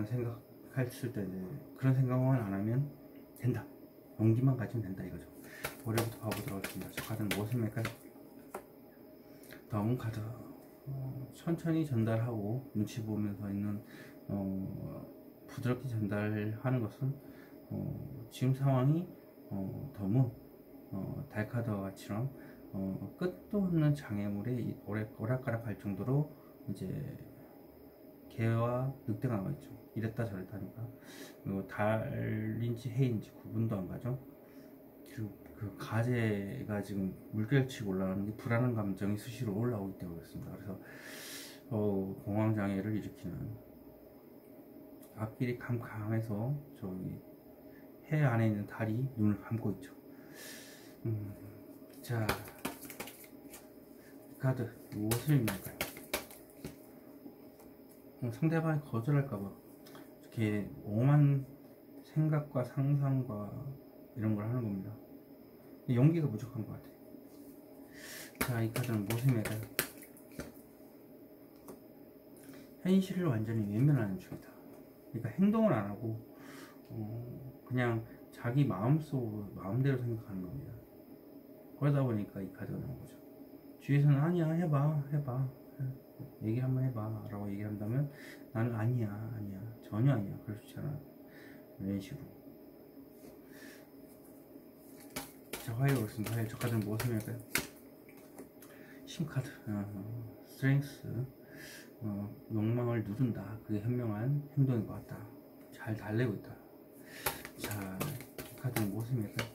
생각했을 때 이제 그런 생각만 안 하면 된다. 용기만 가지면 된다 이거죠. 올해부터 봐보도록 하겠습니다. 저 카드는 무엇을 맺까요? 다음 카드 천천히 전달하고 눈치 보면서 있는 부드럽게 전달하는 것은 지금 상황이 너무 달카드와 같이처럼 끝도 없는 장애물에 오락가락할 정도로 이제 개와 늑대가 나와있죠. 이랬다 저랬다 하니까 달인지 해인지 구분도 안 가죠. 그리고 그 가재가 지금 물결치고 올라가는 게 불안한 감정이 수시로 올라오기 때문에 그렇습니다. 그래서 공황장애를 일으키는 앞길이 캄캄해서 저기 해 안에 있는 달이 눈을 감고 있죠. 자, 카드 무엇을 의미할까요? 상대방이 거절할까봐 이렇게 오만 생각과 상상과 이런 걸 하는 겁니다. 용기가 부족한 것 같아요. 자, 이 카드는 무엇을 의미할까요? 현실을 완전히 외면하는 중이다. 그러니까 행동을 안 하고 그냥 자기 마음대로 생각하는 겁니다. 그러다 보니까 이 카드가 나온 거죠. 주위에서는 아니야 해봐 얘기 한번 해봐 라고 얘기를 한다면 나는 아니야 전혀 아니야 그럴 수 있잖아 이런 식으로. 자, 화요일 오겠습니다. 화요일 저 카드는 무엇을 할까요? 신카드 스트렝스 욕망을 누른다. 그게 현명한 행동인 것 같다. 잘 달래고 있다. 자, 이 카드는 무엇을 할까요?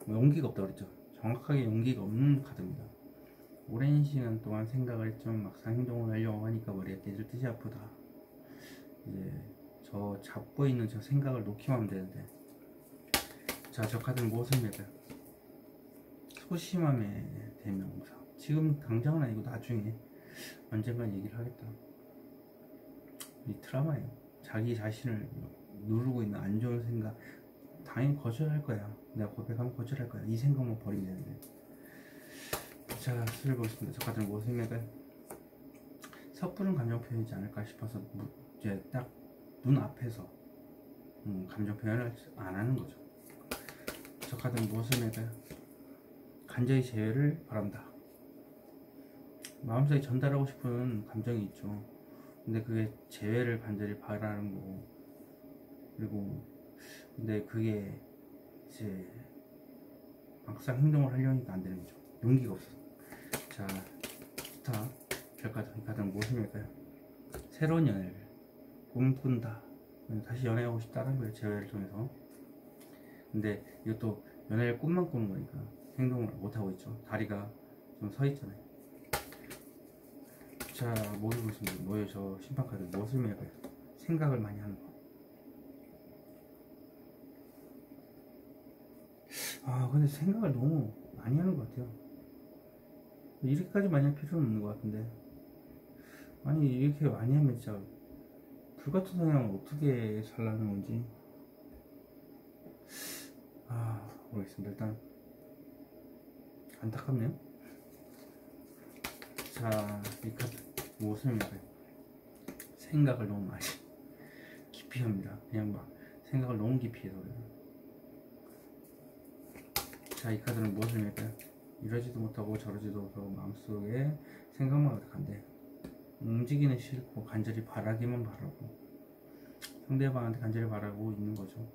용기가 없다 그랬죠. 정확하게 용기가 없는 카드입니다. 오랜 시간 동안 생각을 했지만 막상 행동을 하려고 하니까 머리가 깨질 듯이 아프다. 이제 저 잡고 있는 저 생각을 놓기만 하면 되는데. 자, 저 카드는 무엇을 할까요? 소심함의 대명사. 지금 당장은 아니고 나중에 언젠간 얘기를 하겠다. 이 트라우마예요. 자기 자신을 누르고 있는 안 좋은 생각 당연히 거절할 거야. 내가 고백하면 거절할 거야. 이 생각만 버리면 되는데. 자, 수를 보겠습니다. 저 카드는 무엇을 의미할까요? 섣부른 감정 표현이지 않을까 싶어서 이제 딱 눈앞에서 감정 표현을 안 하는 거죠. 저 카드는 무엇을 의미할까요? 간절히 재회를 바란다. 마음속에 전달하고 싶은 감정이 있죠. 근데 그게 재회를 간절히 바라는 거고, 그리고 근데 그게 이제 막상 행동을 하려니까 안 되는 거죠. 용기가 없어. 자, 스타 별카드. 이 카드는 무엇을 의미할까요? 새로운 연애를 꿈꾼다. 다시 연애하고 싶다는 거예요. 재회를 통해서. 근데 이것도 연애를 꿈만 꾸는 거니까 행동을 못하고 있죠. 다리가 좀 서 있잖아요. 자, 뭐를 보겠습니다. 뭐예요? 저 심판카드 무엇을 의미할까요? 생각을 많이 하는 거. 근데 생각을 너무 많이 하는 것 같아요. 이렇게까지 많이 할 필요는 없는 것 같은데 아니 이렇게 많이 하면 진짜 불같은 성향을 어떻게 살라는 건지 모르겠습니다. 일단 안타깝네요. 자, 이 카드 무엇을 말해? 생각을 너무 많이 깊이 합니다. 그냥 막 생각을 너무 깊이 해서 그래요. 자, 이 카드는 무엇을 말까요? 이러지도 못하고 저러지도 못하고 마음속에 생각만 가득한데 움직이는 싫고 간절히 바라기만 바라고 상대방한테 간절히 바라고 있는 거죠.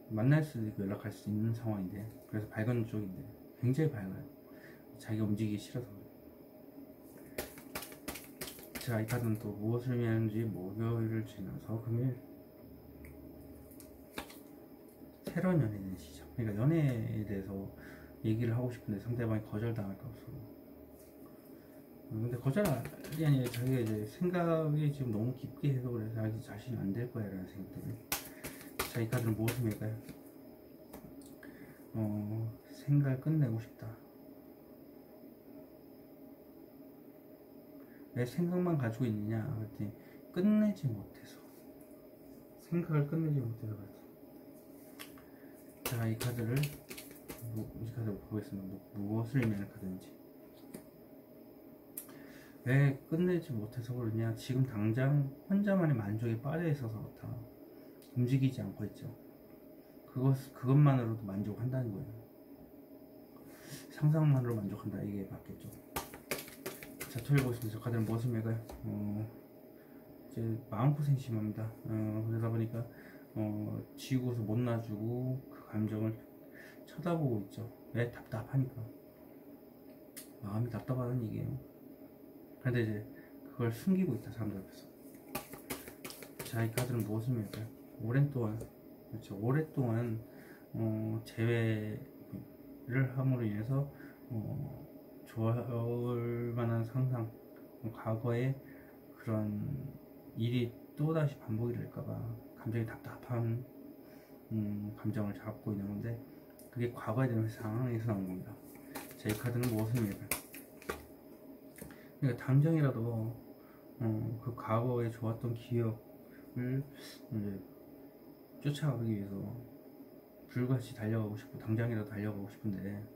만날 수도 있고 연락할 수 있는 상황인데, 그래서 밝은 쪽인데 굉장히 밝아요. 자기가 움직이기 싫어서. 자, 이 카드는 또 무엇을 의미하는지 목요일을 지나서 금요일 새로운 연애는 시작. 그러니까 연애에 대해서 얘기를 하고 싶은데 상대방이 거절당할까 없어. 근데 거절이 아니라 자기가 이제 생각이 지금 너무 깊게 해서 그래서 자기 자신이 안 될 거야 라는 생각 때문에. 자, 이 카드는 무엇을 의미할까요? 생각을 끝내고 싶다. 왜 생각만 가지고 있느냐 그랬더니 끝내지 못해서, 생각을 끝내지 못해서 그랬어. 자, 이 카드를 이 카드 보겠습니다. 무엇을 의미하는 카드인지. 왜 끝내지 못해서 그러냐, 지금 당장 혼자만의 만족에 빠져 있어서 그렇다. 움직이지 않고 있죠. 그것만으로도 만족한다는 거예요. 상상만으로 만족한다, 이게 맞겠죠. 자, 토해보겠습니다. 저 카드는 무엇을 매가요? 이제 마음고생이 심합니다. 그러다 보니까 지우고서 못 놔주고 그 감정을 쳐다보고 있죠. 왜? 답답하니까. 마음이 답답하다는 얘기예요. 근데 이제 그걸 숨기고 있다, 사람들 앞에서. 자, 이 카드는 무엇을 매가요? 오랫동안, 그렇죠, 오랫동안 재회를 함으로 인해서 좋을 만한 상상, 과거에 그런 일이 또다시 반복이 될까봐 감정이 답답한 감정을 잡고 있는 건데, 그게 과거에 대한 상황에서 나온 겁니다. 자, 이 카드는 무엇을 의미할까요? 그러니까 당장이라도 그 과거에 좋았던 기억을 이제 쫓아가기 위해서 불같이 달려가고 싶고 당장이라도 달려가고 싶은데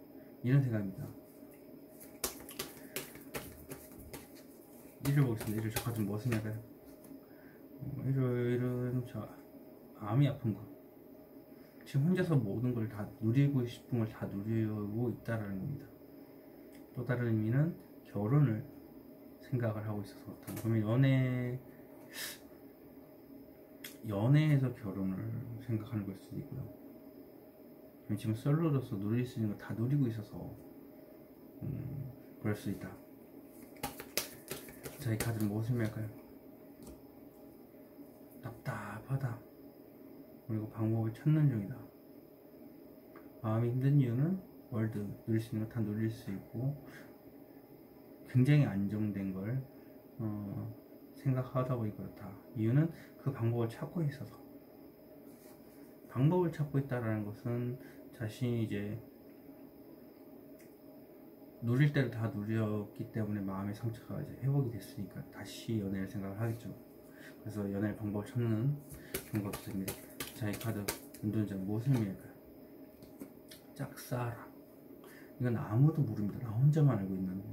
이런 생각입니다. 1을 보겠습니다. 1을 저 카드는 무엇을 의미할까요? 1은 저 마음이 아픈 거, 지금 혼자서 모든 걸 다 누리고 싶은 걸 다 누리고 있다라는 겁니다. 또 다른 의미는 결혼을 생각을 하고 있어서 그렇다. 그러면 연애에서 결혼을 생각하는 걸 수도 있고요. 지금 솔로로서 누릴 수 있는 거 다 누리고 있어서 그럴 수 있다. 자, 이 카드는 무엇을 의미할까요? 답답하다. 그리고 방법을 찾는 중이다. 마음이 힘든 이유는 월드, 누릴 수 있는 거 다 누릴 수 있고 굉장히 안정된 걸 생각하다 보니 그렇다. 이유는 그 방법을 찾고 있어서. 방법을 찾고 있다라는 것은 자신이 이제 누릴 때를 다 누렸기 때문에 마음의 상처가 이제 회복이 됐으니까 다시 연애를 생각을 하겠죠. 그래서 연애의 방법을 찾는 그런 것도 됩니다. 자, 이 카드 운전자 무엇을 의미할까요? 짝사랑. 이건 아무도 모릅니다. 나 혼자만 알고 있는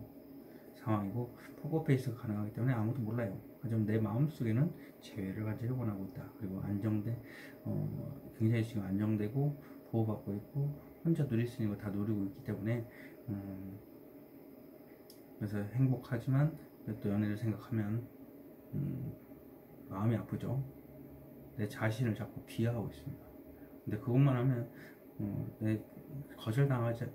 상황이고 포커페이스가 가능하기 때문에 아무도 몰라요. 하지만 내 마음속에는 재회를 간절히 원하고 있다. 그리고 굉장히 지금 안정되고 보호받고 있고 혼자 누릴 수 있는 거 다 누리고 있기 때문에 그래서 행복하지만 또 연애를 생각하면 마음이 아프죠. 내 자신을 자꾸 비하하고 있습니다. 근데 그것만 하면 내 거절당하지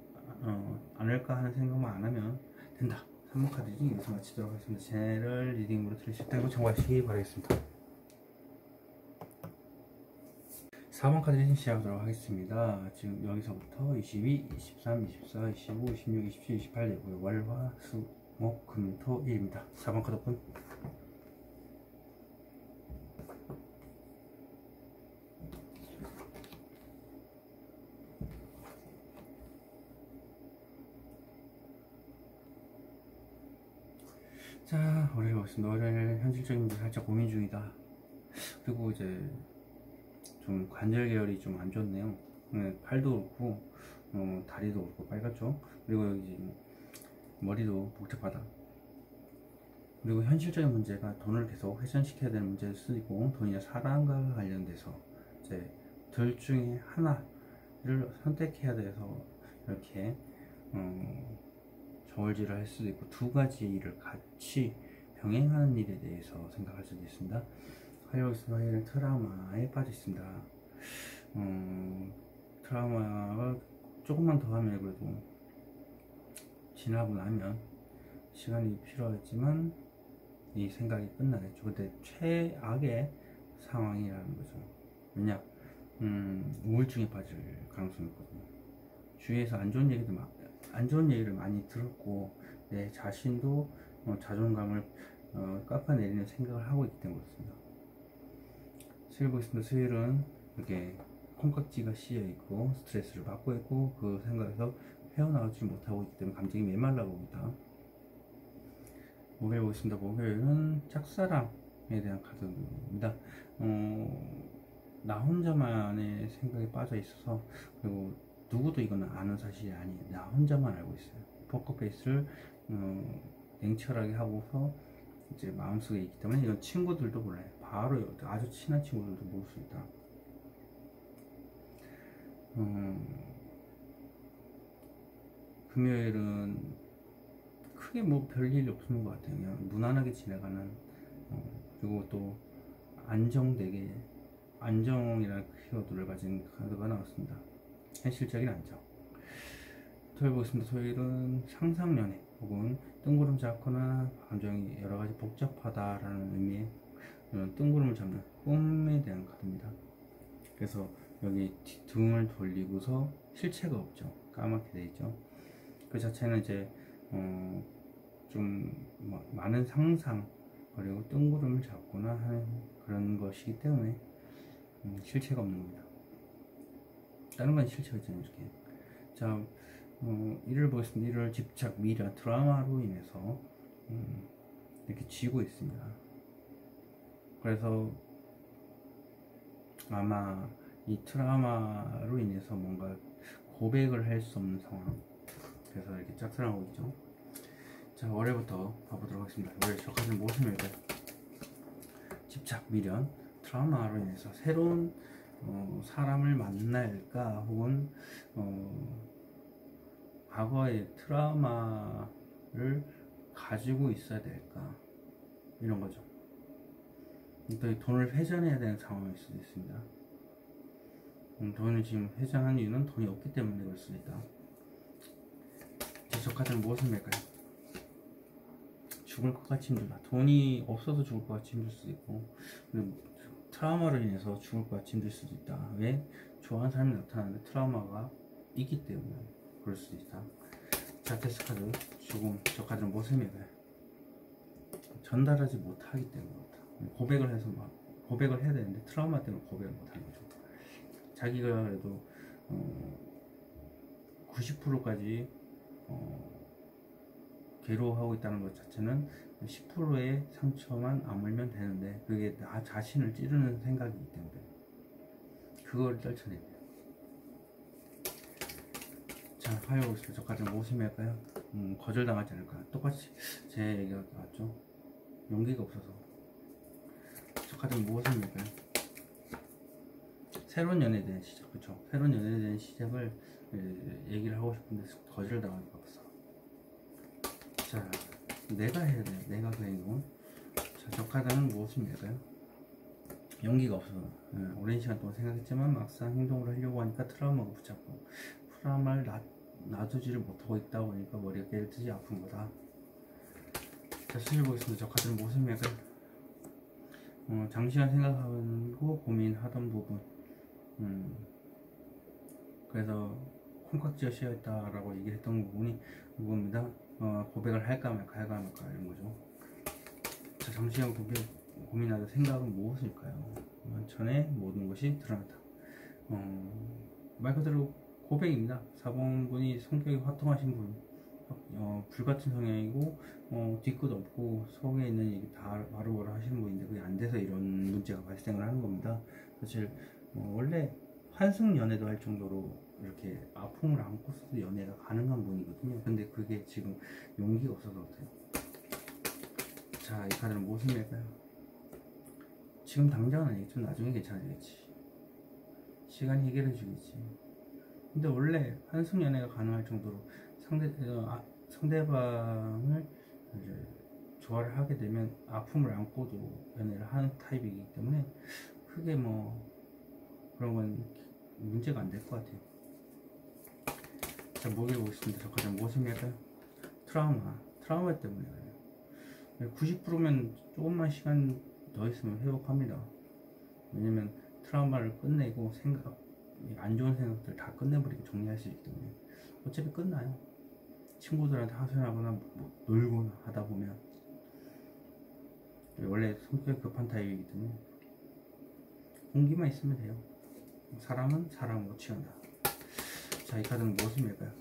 않을까 하는 생각만 안 하면 된다. 3번 카드 리딩 여기서 마치도록 하겠습니다. 제너럴 리딩으로 들으실 때 정하시기 바라겠습니다. 4번 카드 리딩 시작하도록 하겠습니다. 지금 여기서부터 22, 23, 24, 25, 26, 27, 28 되고요. 월, 화, 수, 목, 금, 토, 일입니다. 4번 카드 분. 자, 올해 보겠습니다. 올해 현실적인 문제 살짝 고민 중이다. 그리고 이제 좀 관절 계열이 좀 안 좋네요. 팔도 그렇고 다리도 그렇고 빨갛죠. 그리고 여기 머리도 복잡하다. 그리고 현실적인 문제가 돈을 계속 회전시켜야 되는 문제일 수도 있고, 돈이나 사람과 관련돼서 이제 둘 중에 하나를 선택해야 돼서 이렇게 저울질을 할 수도 있고, 두 가지 일을 같이 병행하는 일에 대해서 생각할 수도 있습니다. 화요일 트라우마에 빠져 있습니다. 트라우마가 조금만 더 하면 그래도 지나고 나면 시간이 필요하겠지만 이 생각이 끝나겠죠. 근데 최악의 상황이라는 거죠. 왜냐, 우울증에 빠질 가능성이 있거든요. 주위에서 안 좋은 얘기를 많이 들었고, 내 자신도 자존감을 깎아내리는 생각을 하고 있기 때문에 그렇습니다. 수요일 보겠습니다. 수요일은 이렇게 콩깍지가 씌여 있고 스트레스를 받고 있고, 그 생각에서 헤어나오지 못하고 있기 때문에 감정이 메말라 봅니다. 목요일 보겠습니다. 목요일은 짝사랑에 대한 카드입니다. 나 혼자만의 생각에 빠져 있어서, 그리고 누구도 이거는 아는 사실이 아니에요. 나 혼자만 알고 있어요. 포커페이스를 냉철하게 하고서 이제 마음속에 있기 때문에 이건 친구들도 몰라요. 바로 아주 친한 친구들도 모를 수 있다. 금요일은 크게 뭐 별일 없는 것 같아요. 그냥 무난하게 지나가는, 그리고 또 안정되게, 안정이라는 키워드를 가진 카드가 나왔습니다. 현실적인 안정. 토요일 보겠습니다. 토요일은 상상연애 혹은 뜬구름 잡거나 감정이 여러가지 복잡하다라는 의미의 뜬구름을 잡는 꿈에 대한 카드입니다. 그래서 여기 등을 돌리고서 실체가 없죠. 까맣게 되어 있죠. 그 자체는 이제 좀 많은 상상, 그리고 뜬구름을 잡거나 하는 그런 것이기 때문에 실체가 없는 겁니다. 다른 건 실체가 있잖아요. 이렇게. 자, 1을 보겠습니다. 1을 집착, 미련, 드라마로 인해서 이렇게 쥐고 있습니다. 그래서 아마 이 트라우마로 인해서 뭔가 고백을 할 수 없는 상황, 그래서 이렇게 짝사랑하고 있죠. 자, 월요일부터 봐보도록 하겠습니다. 월요일 저 카드는 무엇입니까? 집착, 미련, 트라우마로 인해서 새로운 사람을 만날까, 혹은 과거의 트라우마를 가지고 있어야 될까, 이런 거죠. 또 돈을 회전해야 되는 상황일 수도 있습니다. 돈을 지금 회전한 이유는 돈이 없기 때문에 그럴 수도 있다. 저 카드는 무엇을 맬까요? 죽을 것 같이 힘들다. 돈이 없어서 죽을 것 같이 힘들 수도 있고, 그리고 트라우마로 인해서 죽을 것 같이 힘들 수도 있다. 왜? 좋아하는 사람이 나타나는데 트라우마가 있기 때문에 그럴 수도 있다. 자, 테스트 카드 죽음. 저 카드는 무엇을 맬까요? 전달하지 못하기 때문에 그렇다. 고백을 해서 고백을 해야 되는데 트라우마 때문에 고백을 못하는 거죠. 자기가 그래도 90%까지 괴로워하고 있다는 것 자체는 10%의 상처만 아물면 되는데, 그게 나 자신을 찌르는 생각이기 때문에 그걸 떨쳐내야 돼요. 자, 화요일 보겠습니다. 저 카드는 무엇이 할까요? 거절당하지 않을까. 똑같이 제 얘기가 나왔죠. 용기가 없어서. 저 카드는 무엇을 할까요? 새로운 연애에 대한 시작. 그쵸? 새로운 연애에 대한 시작을 얘기를 하고 싶은데 거절당하니까 없어. 자, 내가 해야 돼. 내가 그 행동. 자, 저 카드는 무엇입니까요? 용기가 없어서. 오랜 시간 동안 생각했지만 막상 행동을 하려고 하니까 트라우마가 붙잡고, 트라우마를 놔두지를 못하고 있다 보니까 머리가 깨듯이 아픈 거다. 자, 수술 보겠습니다. 저 카드는 무엇입니까요? 장시간 생각하고 고민하던 부분. 그래서 콩깍지가 씌어있다라고 얘기를 했던 부분이 이겁니다. 고백을 할까 말까 이런 거죠. 자, 장시간 고민하던 생각은 무엇일까요? 전에 모든 것이 드러났다. 말 그대로 고백입니다. 4번분이 성격이 화통하신 분, 불같은 성향이고 뒤끝 없고 속에 있는 얘기 다 바로바로 하시는 분인데 그게 안 돼서 이런 문제가 발생을 하는 겁니다. 사실 원래 환승 연애도 할 정도로 이렇게 아픔을 안고서도 연애가 가능한 분이거든요. 근데 그게 지금 용기가 없어서 그래요. 자, 이 카드는 무슨 일까요? 지금 당장은 아니겠죠. 나중에 괜찮아지겠지. 시간이 해결해 주겠지. 근데 원래 환승 연애가 가능할 정도로 상대방을 이제 좋아를 하게 되면 아픔을 안고도 연애를 하는 타입이기 때문에 크게 그런 건 문제가 안 될 것 같아요. 자, 뭐 읽어보겠습니다. 저 가장 무엇을 할까요? 트라우마 때문에 그래요. 90%면 조금만 시간 더 있으면 회복합니다. 왜냐면 트라우마를 끝내고 안 좋은 생각들 다 끝내버리고 정리할 수 있기 때문에 어차피 끝나요. 친구들한테 하소연하거나 놀거나 하다 보면 원래 성격이 급한 타입이기 때문에 공기만 있으면 돼요. 사람은 사람으로 취한다. 자, 이 카드는 무엇을 밀까요?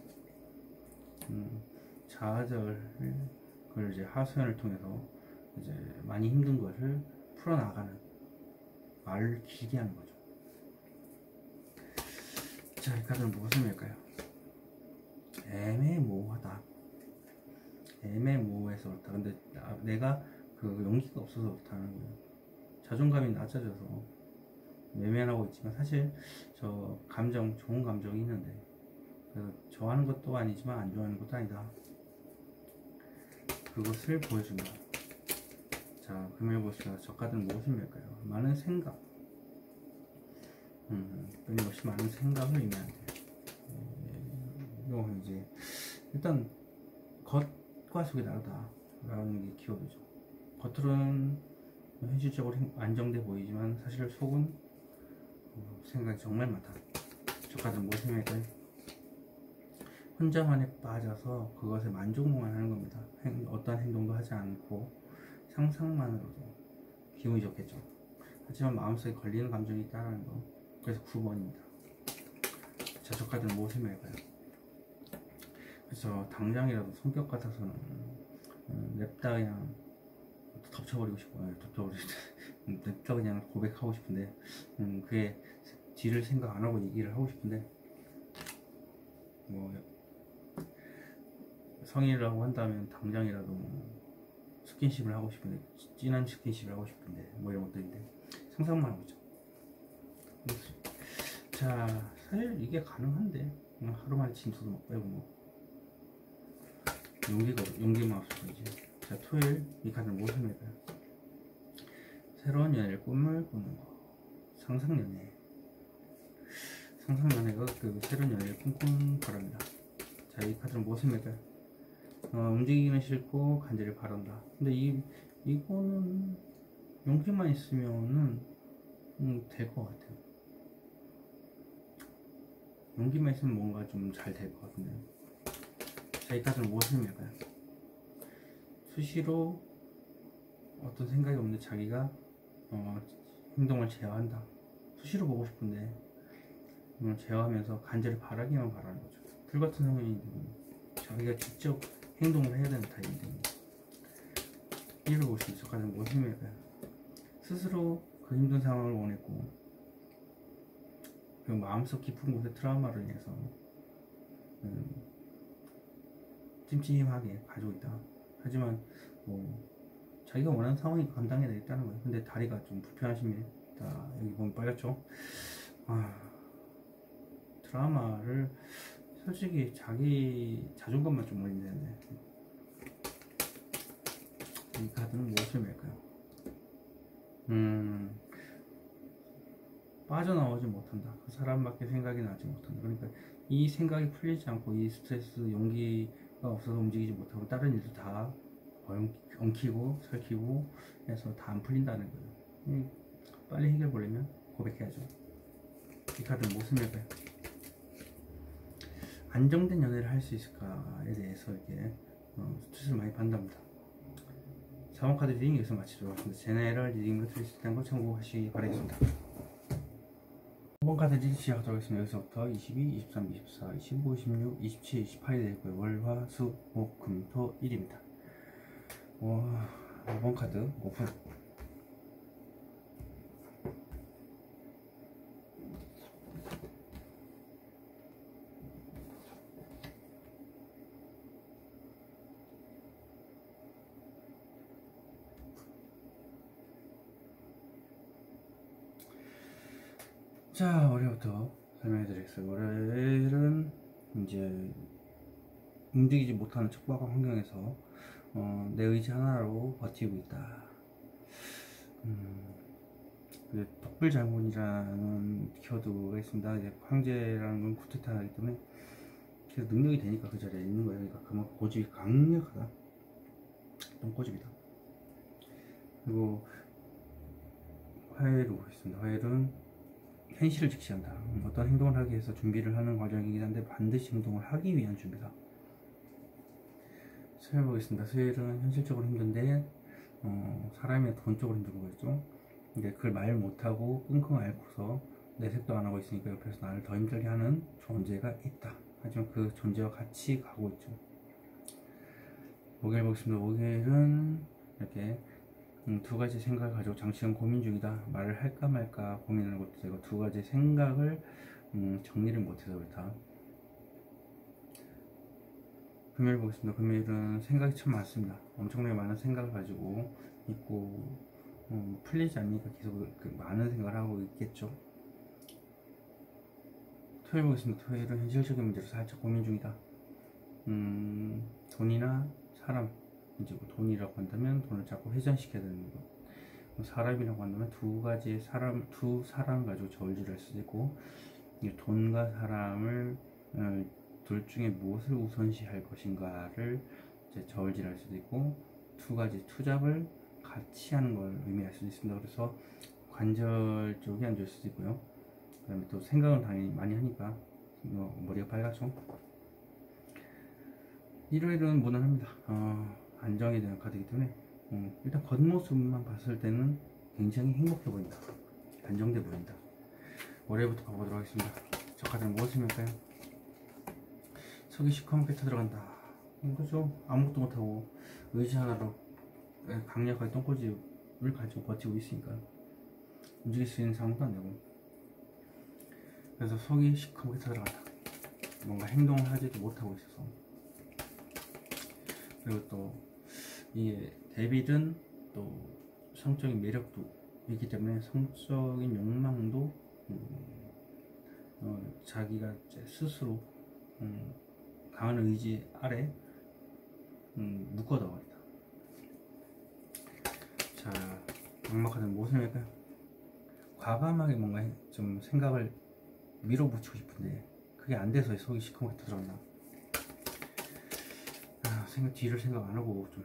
그걸 이제 하소연을 통해서 이제 많이 힘든 것을 풀어나가는 말을 길게 하는 거죠. 자, 이 카드는 무엇을 밀까요? 애매모호하다. 애매모호해서 그렇다. 근데 내가 그 용기가 없어서 그렇다는 거예요. 자존감이 낮아져서 외면하고 있지만 사실 저 감정, 좋은 감정이 있는데 그래서 좋아하는 것도 아니지만 안 좋아하는 것도 아니다. 그것을 보여준다. 자, 금요일 보시면 저 카드는 무엇을 밀까요? 많은 생각. 끊임없이 많은 생각을 의미한대요. 이거 이제 일단 겉과 속이 다르다 라는 게 키워드죠. 겉으로는 현실적으로 안정돼 보이지만 사실 속은 생각이 정말 많다. 저 카드는 무엇을 밀까요? 혼자만에 빠져서 그것에 만족만 하는 겁니다. 어떤 행동도 하지 않고 상상만으로도 기분이 좋겠죠. 하지만 마음속에 걸리는 감정이 있다는 거. 그래서 9번입니다. 자, 저 카드는 무엇을 밀까요? 그래서 당장이라도 성격 같아서는 냅다 그냥 덮쳐버리고 싶어요. 냅다 그냥 고백하고 싶은데 그게 뒤를 생각 안 하고 얘기를 하고 싶은데 성인이라고 한다면 당장이라도 스킨십을 하고 싶은데 진한 스킨십을 하고 싶은데 이런 것들인데 상상만 하고 있죠. 자, 사실 이게 가능한데 하루 만에 진수도 못 빼고 용기만 없어서 이제. 자, 토요일 이 카드는 무엇을 밀까요? 새로운 연애를 꿈을 꾸는 거. 상상연애가 그 새로운 연애를 꿈꾸는 거랍니다. 자, 이 카드는 무엇을 밀까요? 움직이기는 싫고 간절히 바란다. 근데 이거는 용기만 있으면은 될 것 같아요. 용기만 있으면 뭔가 좀 잘 될 것 같은데. 자, 이 카드는 무엇을 밀까요? 수시로 어떤 생각이 없는데 자기가 행동을 제어한다. 수시로 보고 싶은데 제어하면서 간절히 바라기만 바라는 거죠. 불같은 성향이 자기가 직접 행동을 해야 되는 타입인데 이를 보시면 저 카드는 무엇을 밀까요? 스스로 그 힘든 상황을 원했고 그 마음속 깊은 곳에 트라우마를 인해서 찜찜하게 가지고 있다. 하지만 자기가 원하는 상황이 감당해야 되겠다는 거예요. 근데 다리가 좀 불편하십니다. 여기 보면 빨갛죠? 트라우마를 솔직히 자기 자존감만 좀 올리면 되는데 이 카드는 무엇을 밀까요? 빠져나오지 못한다. 그 사람밖에 생각이 나지 못한다. 그러니까 이 생각이 풀리지 않고 이 스트레스, 용기가 없어서 움직이지 못하고 다른 일도 다 엉키고 설키고 해서 다 안 풀린다는 거예요. 빨리 해결 보려면 고백해야죠. 이 카드는 무엇을 밀까요? 안정된 연애를 할 수 있을까에 대해서 이렇게 스트레스를 많이 받는답니다. 4번 카드 리딩 여기서 마치도록 하겠습니다. 제네럴 리딩으로 드릴 수 있다는 걸 참고하시기 바라겠습니다. 5번 카드 시작하도록 하겠습니다. 여기서부터 22, 23, 24, 25, 26, 27, 28이 되고요. 월, 화, 수, 목, 금, 토, 일입니다. 5번 카드 오픈. 자, 월요일부터 설명해 드리겠습니다. 월요일은 이제 움직이지 못하는 척박한 환경에서 내 의지 하나로 버티고 있다. 독불장군이라는 키워드가 있습니다. 이제 황제라는 건 쿠데타이기 때문에 계속 능력이 되니까 그 자리에 있는 거예요. 그러니까 그만큼 고집이 강력하다. 똥꼬집이다. 그리고 화요일을 보겠습니다. 화요일은 현실을 직시한다. 어떤 행동을 하기 위해서 준비를 하는 과정이긴 한데 반드시 행동을 하기 위한 준비다. 수요일 보겠습니다. 수요일은 현실적으로 힘든데 사람이 돈 쪽으로 힘든 거겠죠. 근데 그걸 말 못하고 끙끙 앓고서 내색도 안 하고 있으니까 옆에서 나를 더 힘들게 하는 존재가 있다. 하지만 그 존재와 같이 가고 있죠. 목요일 보겠습니다. 목요일은 이렇게 두 가지 생각을 가지고 장시간 고민 중이다. 말을 할까 말까 고민하는 것도 되고 두 가지 생각을 정리를 못해서 그렇다. 금요일 보겠습니다. 금요일은 생각이 참 많습니다. 엄청나게 많은 생각을 가지고 있고 풀리지 않으니까 계속 그 많은 생각을 하고 있겠죠. 토요일 보겠습니다. 토요일은 현실적인 문제로 살짝 고민 중이다. 돈이나 사람, 이제 뭐 돈이라고 한다면 돈을 자꾸 회전시켜야 되는 거, 사람이라고 한다면 두 사람 가지고 저울질할 수도 있고, 돈과 사람을 둘 중에 무엇을 우선시할 것인가를 이제 저울질할 수도 있고, 두 가지 투잡을 같이 하는 걸 의미할 수도 있습니다. 그래서 관절 쪽이 안 좋을 수도 있고요. 그다음에 또 생각은 당연히 많이 하니까 머리가 빨갛죠. 일요일은 무난합니다. 안정에 대한 카드이기 때문에 일단 겉모습만 봤을 때는 굉장히 행복해 보인다. 안정돼 보인다. 월요일부터 가보도록 하겠습니다. 저 카드는 무엇입니까요? 속이 시커멓게 타들어간다. 그죠? 아무것도 못하고 의지 하나로 강력하게 똥꼬집을 가지고 버티고 있으니까 움직일 수 있는 상황도 안 되고, 그래서 속이 시커멓게 타들어간다. 뭔가 행동을 하지도 못하고 있어서. 그리고 또 이게 데빌은 또 성적인 매력도 있기 때문에 성적인 욕망도 자기가 스스로 강한 의지 아래 묶어둬 버린다. 자, 악마카드는 무엇을 할까요? 과감하게 뭔가 좀 생각을 밀어붙이고 싶은데 그게 안 돼서 속이 시커멓게 들어간다. 뒤를 생각 안 하고 좀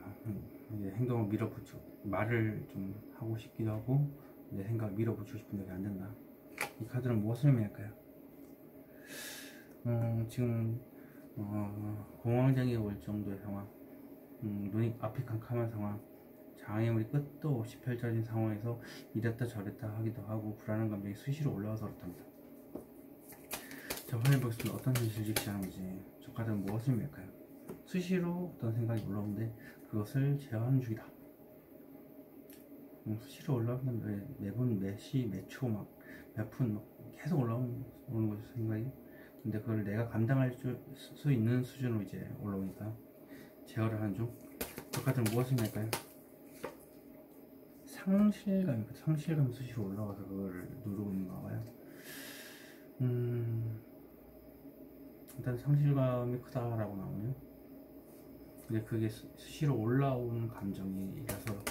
행동을 밀어붙이고 말을 좀 하고 싶기도 하고 내 생각을 밀어붙이고 싶은데 그게 안 된다. 이 카드는 무엇을 의미할까요? 지금 공황장애 올 정도의 상황, 눈이 앞이 캄캄한 상황, 장애물이 끝도 없이 펼쳐진 상황에서 이랬다 저랬다 하기도 하고 불안한 감정이 수시로 올라와서 그렇답니다. 자, 화면 보겠습니다. 어떤 현실을 직시하는 거지? 저 카드는 무엇을 의미할까요? 수시로 어떤 생각이 올라오는데 그것을 제어하는 중이다. 수시로 올라오면 매분, 매시, 매초, 몇 분 계속 올라오는 거죠, 생각이. 근데 그걸 내가 감당할 수 있는 수준으로 이제 올라오니까 제어를 하는 중. 그 카드는 무엇을 할까요? 상실감이 수시로 올라와서 그걸 누르고 있는 거 봐요. 일단 상실감이 크다라고 나오네요. 근데 그게 수시로 올라오는 감정이라서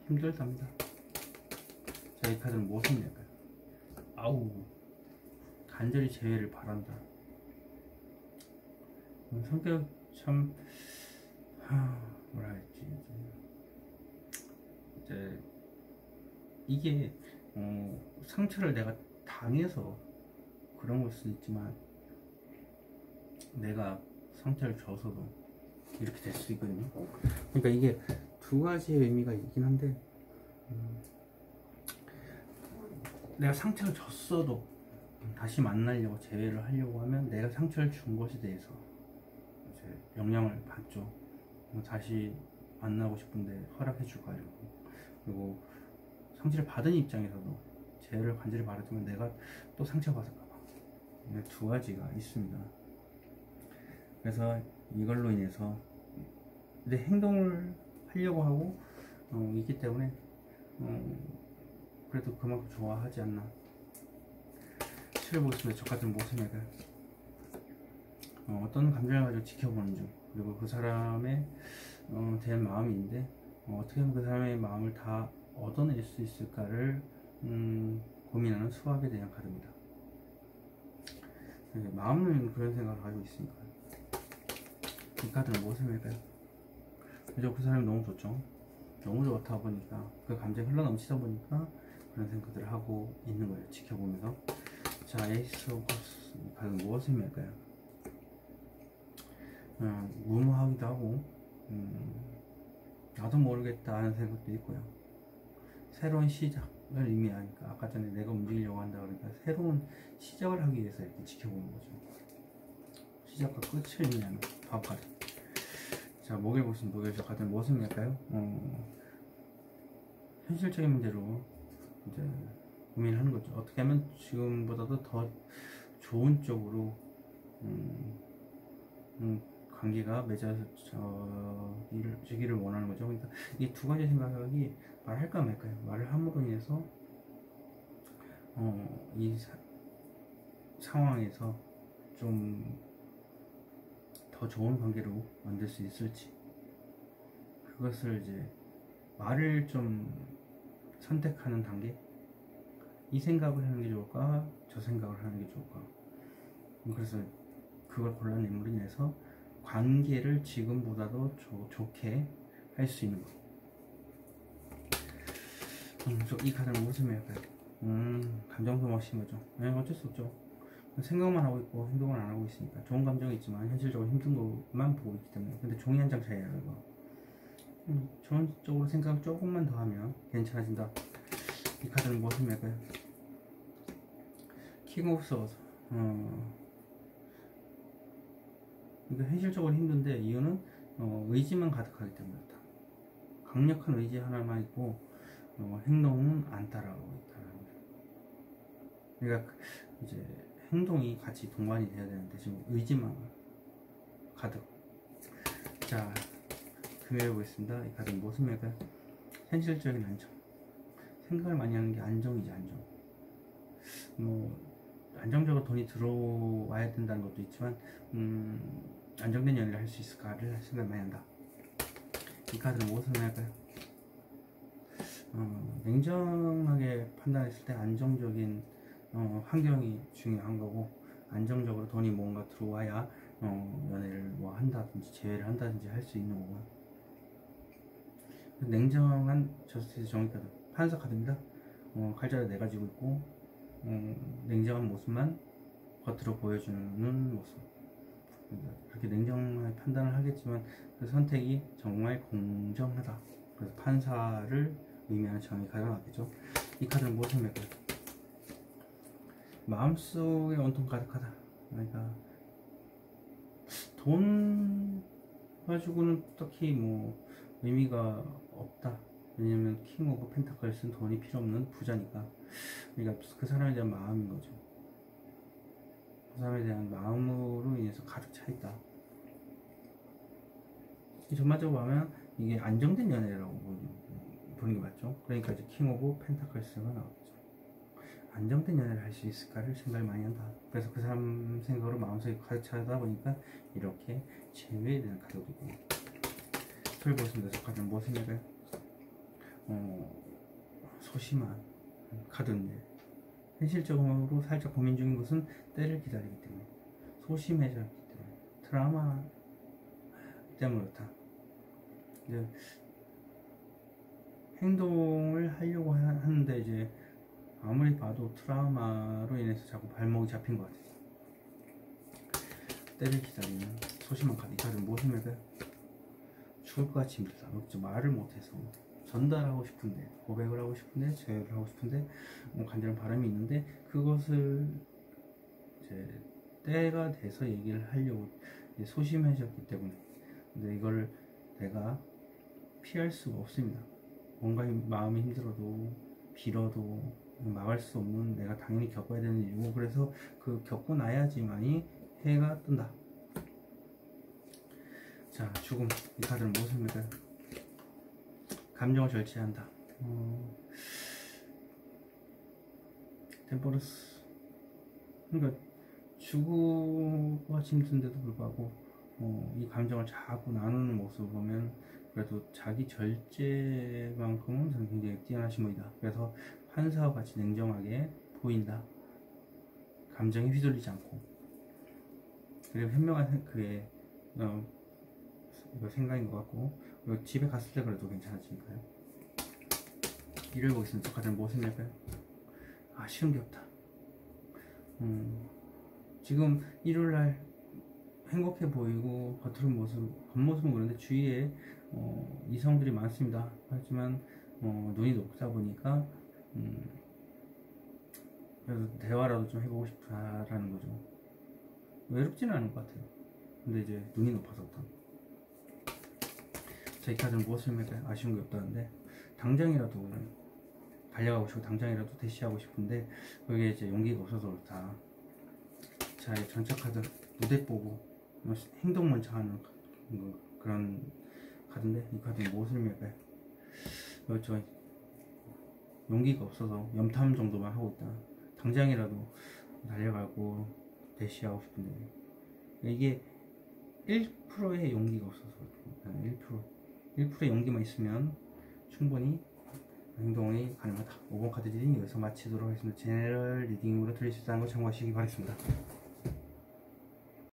힘들답니다. 자, 이 카드는 무엇을 낼까요? 아우, 간절히 재회를 바란다. 성격 참 뭐라 할지 이제 이게 상처를 내가 당해서 그런 걸 수도 있지만 내가 상처를 줘서도 이렇게 될 수 있거든요. 그러니까 이게 두 가지의 의미가 있긴 한데 내가 상처를 줬어도 다시 만나려고 재회를 하려고 하면 내가 상처를 준 것에 대해서 이제 영향을 받죠. 다시 만나고 싶은데 허락해 줄까 이러고. 그리고 상처를 받은 입장에서도 재회를 간절히 바라지만 내가 또 상처받을까봐. 두 가지가 있습니다. 그래서 이걸로 인해서 내 행동을 하려고 하고 있기 때문에 그래도 그만큼 좋아하지 않나. 보겠습니다. 저 같은 모습에게 어떤 감정을 가지고 지켜보는 중, 그리고 그 사람에 대한 마음인데 어떻게 하면 그 사람의 마음을 다 얻어낼 수 있을까를 고민하는 수학에 대한 카드입니다. 마음은 그런 생각을 가지고 있으니까 이 카드는 무엇일까요? 그죠? 그 사람이 너무 좋죠. 너무 좋다 보니까 그 감정이 흘러넘치다 보니까 그런 생각들을 하고 있는 거예요. 지켜보면서. 자, 에이스 오브 컵스 카드는 무엇일까요? 무모하기도 하고 나도 모르겠다 하는 생각도 있고요. 새로운 시작을 의미하니까, 아까 전에 내가 움직이려고 한다 그러니까 새로운 시작을 하기 위해서 이렇게 지켜보는 거죠. 시작과 끝을 의미하는 파워카드. 자, 목요일 보시면 목요일 저 카드는 무엇일까요? 현실적인 문제로 이제 고민을 하는 거죠. 어떻게 하면 지금보다도 더 좋은 쪽으로 관계가 맺어지기를 원하는 거죠. 그러니까 이 두 가지 생각이 말할까 말까요? 말을 함으로 인해서 이 상황에서 좀 더 좋은 관계로 만들 수 있을지, 그것을 이제 말을 좀 선택하는 단계, 이 생각을 하는 게 좋을까 저 생각을 하는 게 좋을까, 그래서 그걸 골라내므로 인해서 관계를 지금보다도 좋게 할 수 있는 거. 이 카드는 무슨 의미일까요? 감정 소모하신 거죠. 어쩔 수 없죠. 생각만 하고 있고 행동을 안 하고 있으니까 좋은 감정이 있지만 현실적으로 힘든 것만 보고 있기 때문에. 근데 종이 한 장 차이야 이거. 좋은 쪽으로 생각 조금만 더 하면 괜찮아진다. 이 카드는 무슨 의미일까요? 킹 오브 서드. 이거 현실적으로 힘든데 이유는 의지만 가득하기 때문이다. 강력한 의지 하나만 있고 행동은 안 따라가고 있다는 거죠. 그러니까 이제 행동이 같이 동반이 돼야 되는데 지금 의지만 가득. 자, 금요일 보겠습니다. 이 카드는 무슨 말일까요? 현실적인 안정. 생각을 많이 하는 게 안정이지, 안정. 안정적으로 돈이 들어와야 된다는 것도 있지만 안정된 연애를 할 수 있을까를 생각을 많이 한다. 이 카드는 무엇을 말할까요? 냉정하게 판단했을 때 안정적인 환경이 중요한 거고, 안정적으로 돈이 뭔가 들어와야 연애를 뭐 한다든지 재회를 한다든지 할 수 있는 거고요. 냉정한 저스티스 정의 카드, 판사 카드입니다. 칼자를 내 가지고 있고 냉정한 모습만 겉으로 보여주는 모습. 그렇게 냉정하게 판단을 하겠지만 그 선택이 정말 공정하다. 그래서 판사를 의미하는 정의 카드가 나왔겠죠. 이 카드는 무엇입니까? 마음속에 온통 가득하다. 그러니까 돈 가지고는 딱히 뭐 의미가 없다. 왜냐면 킹 오브 펜타클스는 돈이 필요 없는 부자니까. 그러니까 그 사람에 대한 마음인 거죠. 그 사람에 대한 마음으로 인해서 가득 차 있다. 전반적으로 보면 이게 안정된 연애라고 보는 게 맞죠. 그러니까 이제 킹 오브 펜타클스가 나오죠. 안정된 연애를 할 수 있을까를 생각을 많이 한다. 그래서 그 사람 생각으로 마음속에 가득 차다 보니까 이렇게 재회에 대한 카드도 있고. 소리 보겠습니다. 저 카드는 무엇입니까? 소심한 카드인데 현실적으로 살짝 고민 중인 것은 때를 기다리기 때문에, 소심해졌기 때문에, 트라우마 때문에 그렇다. 이제 행동을 하려고 하는데 이제 아무리 봐도 트라우마로 인해서 자꾸 발목이 잡힌 것 같아요. 때를 기다리는 소심한 카드. 이 카드는 무엇입니까? 죽을 것 같이 힘들다. 말을 못해서 전달하고 싶은데, 고백을 하고 싶은데, 제어를 하고 싶은데, 간절한 바람이 있는데, 그것을 이제 때가 돼서 얘기를 하려고 소심해졌기 때문에. 근데 이걸 내가 피할 수가 없습니다. 뭔가 마음이 힘들어도 빌어도 막을 수 없는, 내가 당연히 겪어야 되는 일이고, 그래서 그 겪고 나야지만이 해가 뜬다. 자, 죽음. 이 카드는 무엇입니까? 감정을 절제한다. 템퍼러스. 그러니까 죽어가 힘든데도 불구하고 이 감정을 자꾸 나누는 모습을 보면 그래도 자기 절제만큼은 저는 굉장히 뛰어나신 분이다. 그래서 환사와 같이 냉정하게 보인다. 감정에 휘둘리지 않고, 그리고 현명한 그의 이거 생각인 것 같고, 그리고 집에 갔을 때 그래도 괜찮아지니까요. 일을 보겠습니다. 가장 무엇을 낼까요? 아쉬운 게 없다. 지금 일요일날 행복해 보이고 겉모습은 그런데 주위에 이성들이 많습니다. 하지만 눈이 높다 보니까 그래서 대화라도 좀 해보고 싶다라는 거죠. 외롭지는 않은 것 같아요. 근데 이제 눈이 높아서부터. 자, 이 카드는 무엇을 맺을까요? 아쉬운 게 없다는데, 당장이라도 달려가고 싶고 당장이라도 대시하고 싶은데 그게 이제 용기가 없어서 그렇다. 자, 이 전체 카드 무대 보고 행동 먼저 하는 그런 카드인데, 이 카드는 무엇을 맺을까요? 그렇죠. 용기가 없어서 염탐 정도만 하고 있다. 당장이라도 달려가고 대시하고 싶은데 이게 1%의 용기가 없어서 1%의 용기만 있으면 충분히 행동이 가능하다. 5번 카드 리딩 여기서 마치도록 하겠습니다. 제너럴 리딩으로 드릴 수 있다는 걸 참고하시기 바라겠습니다.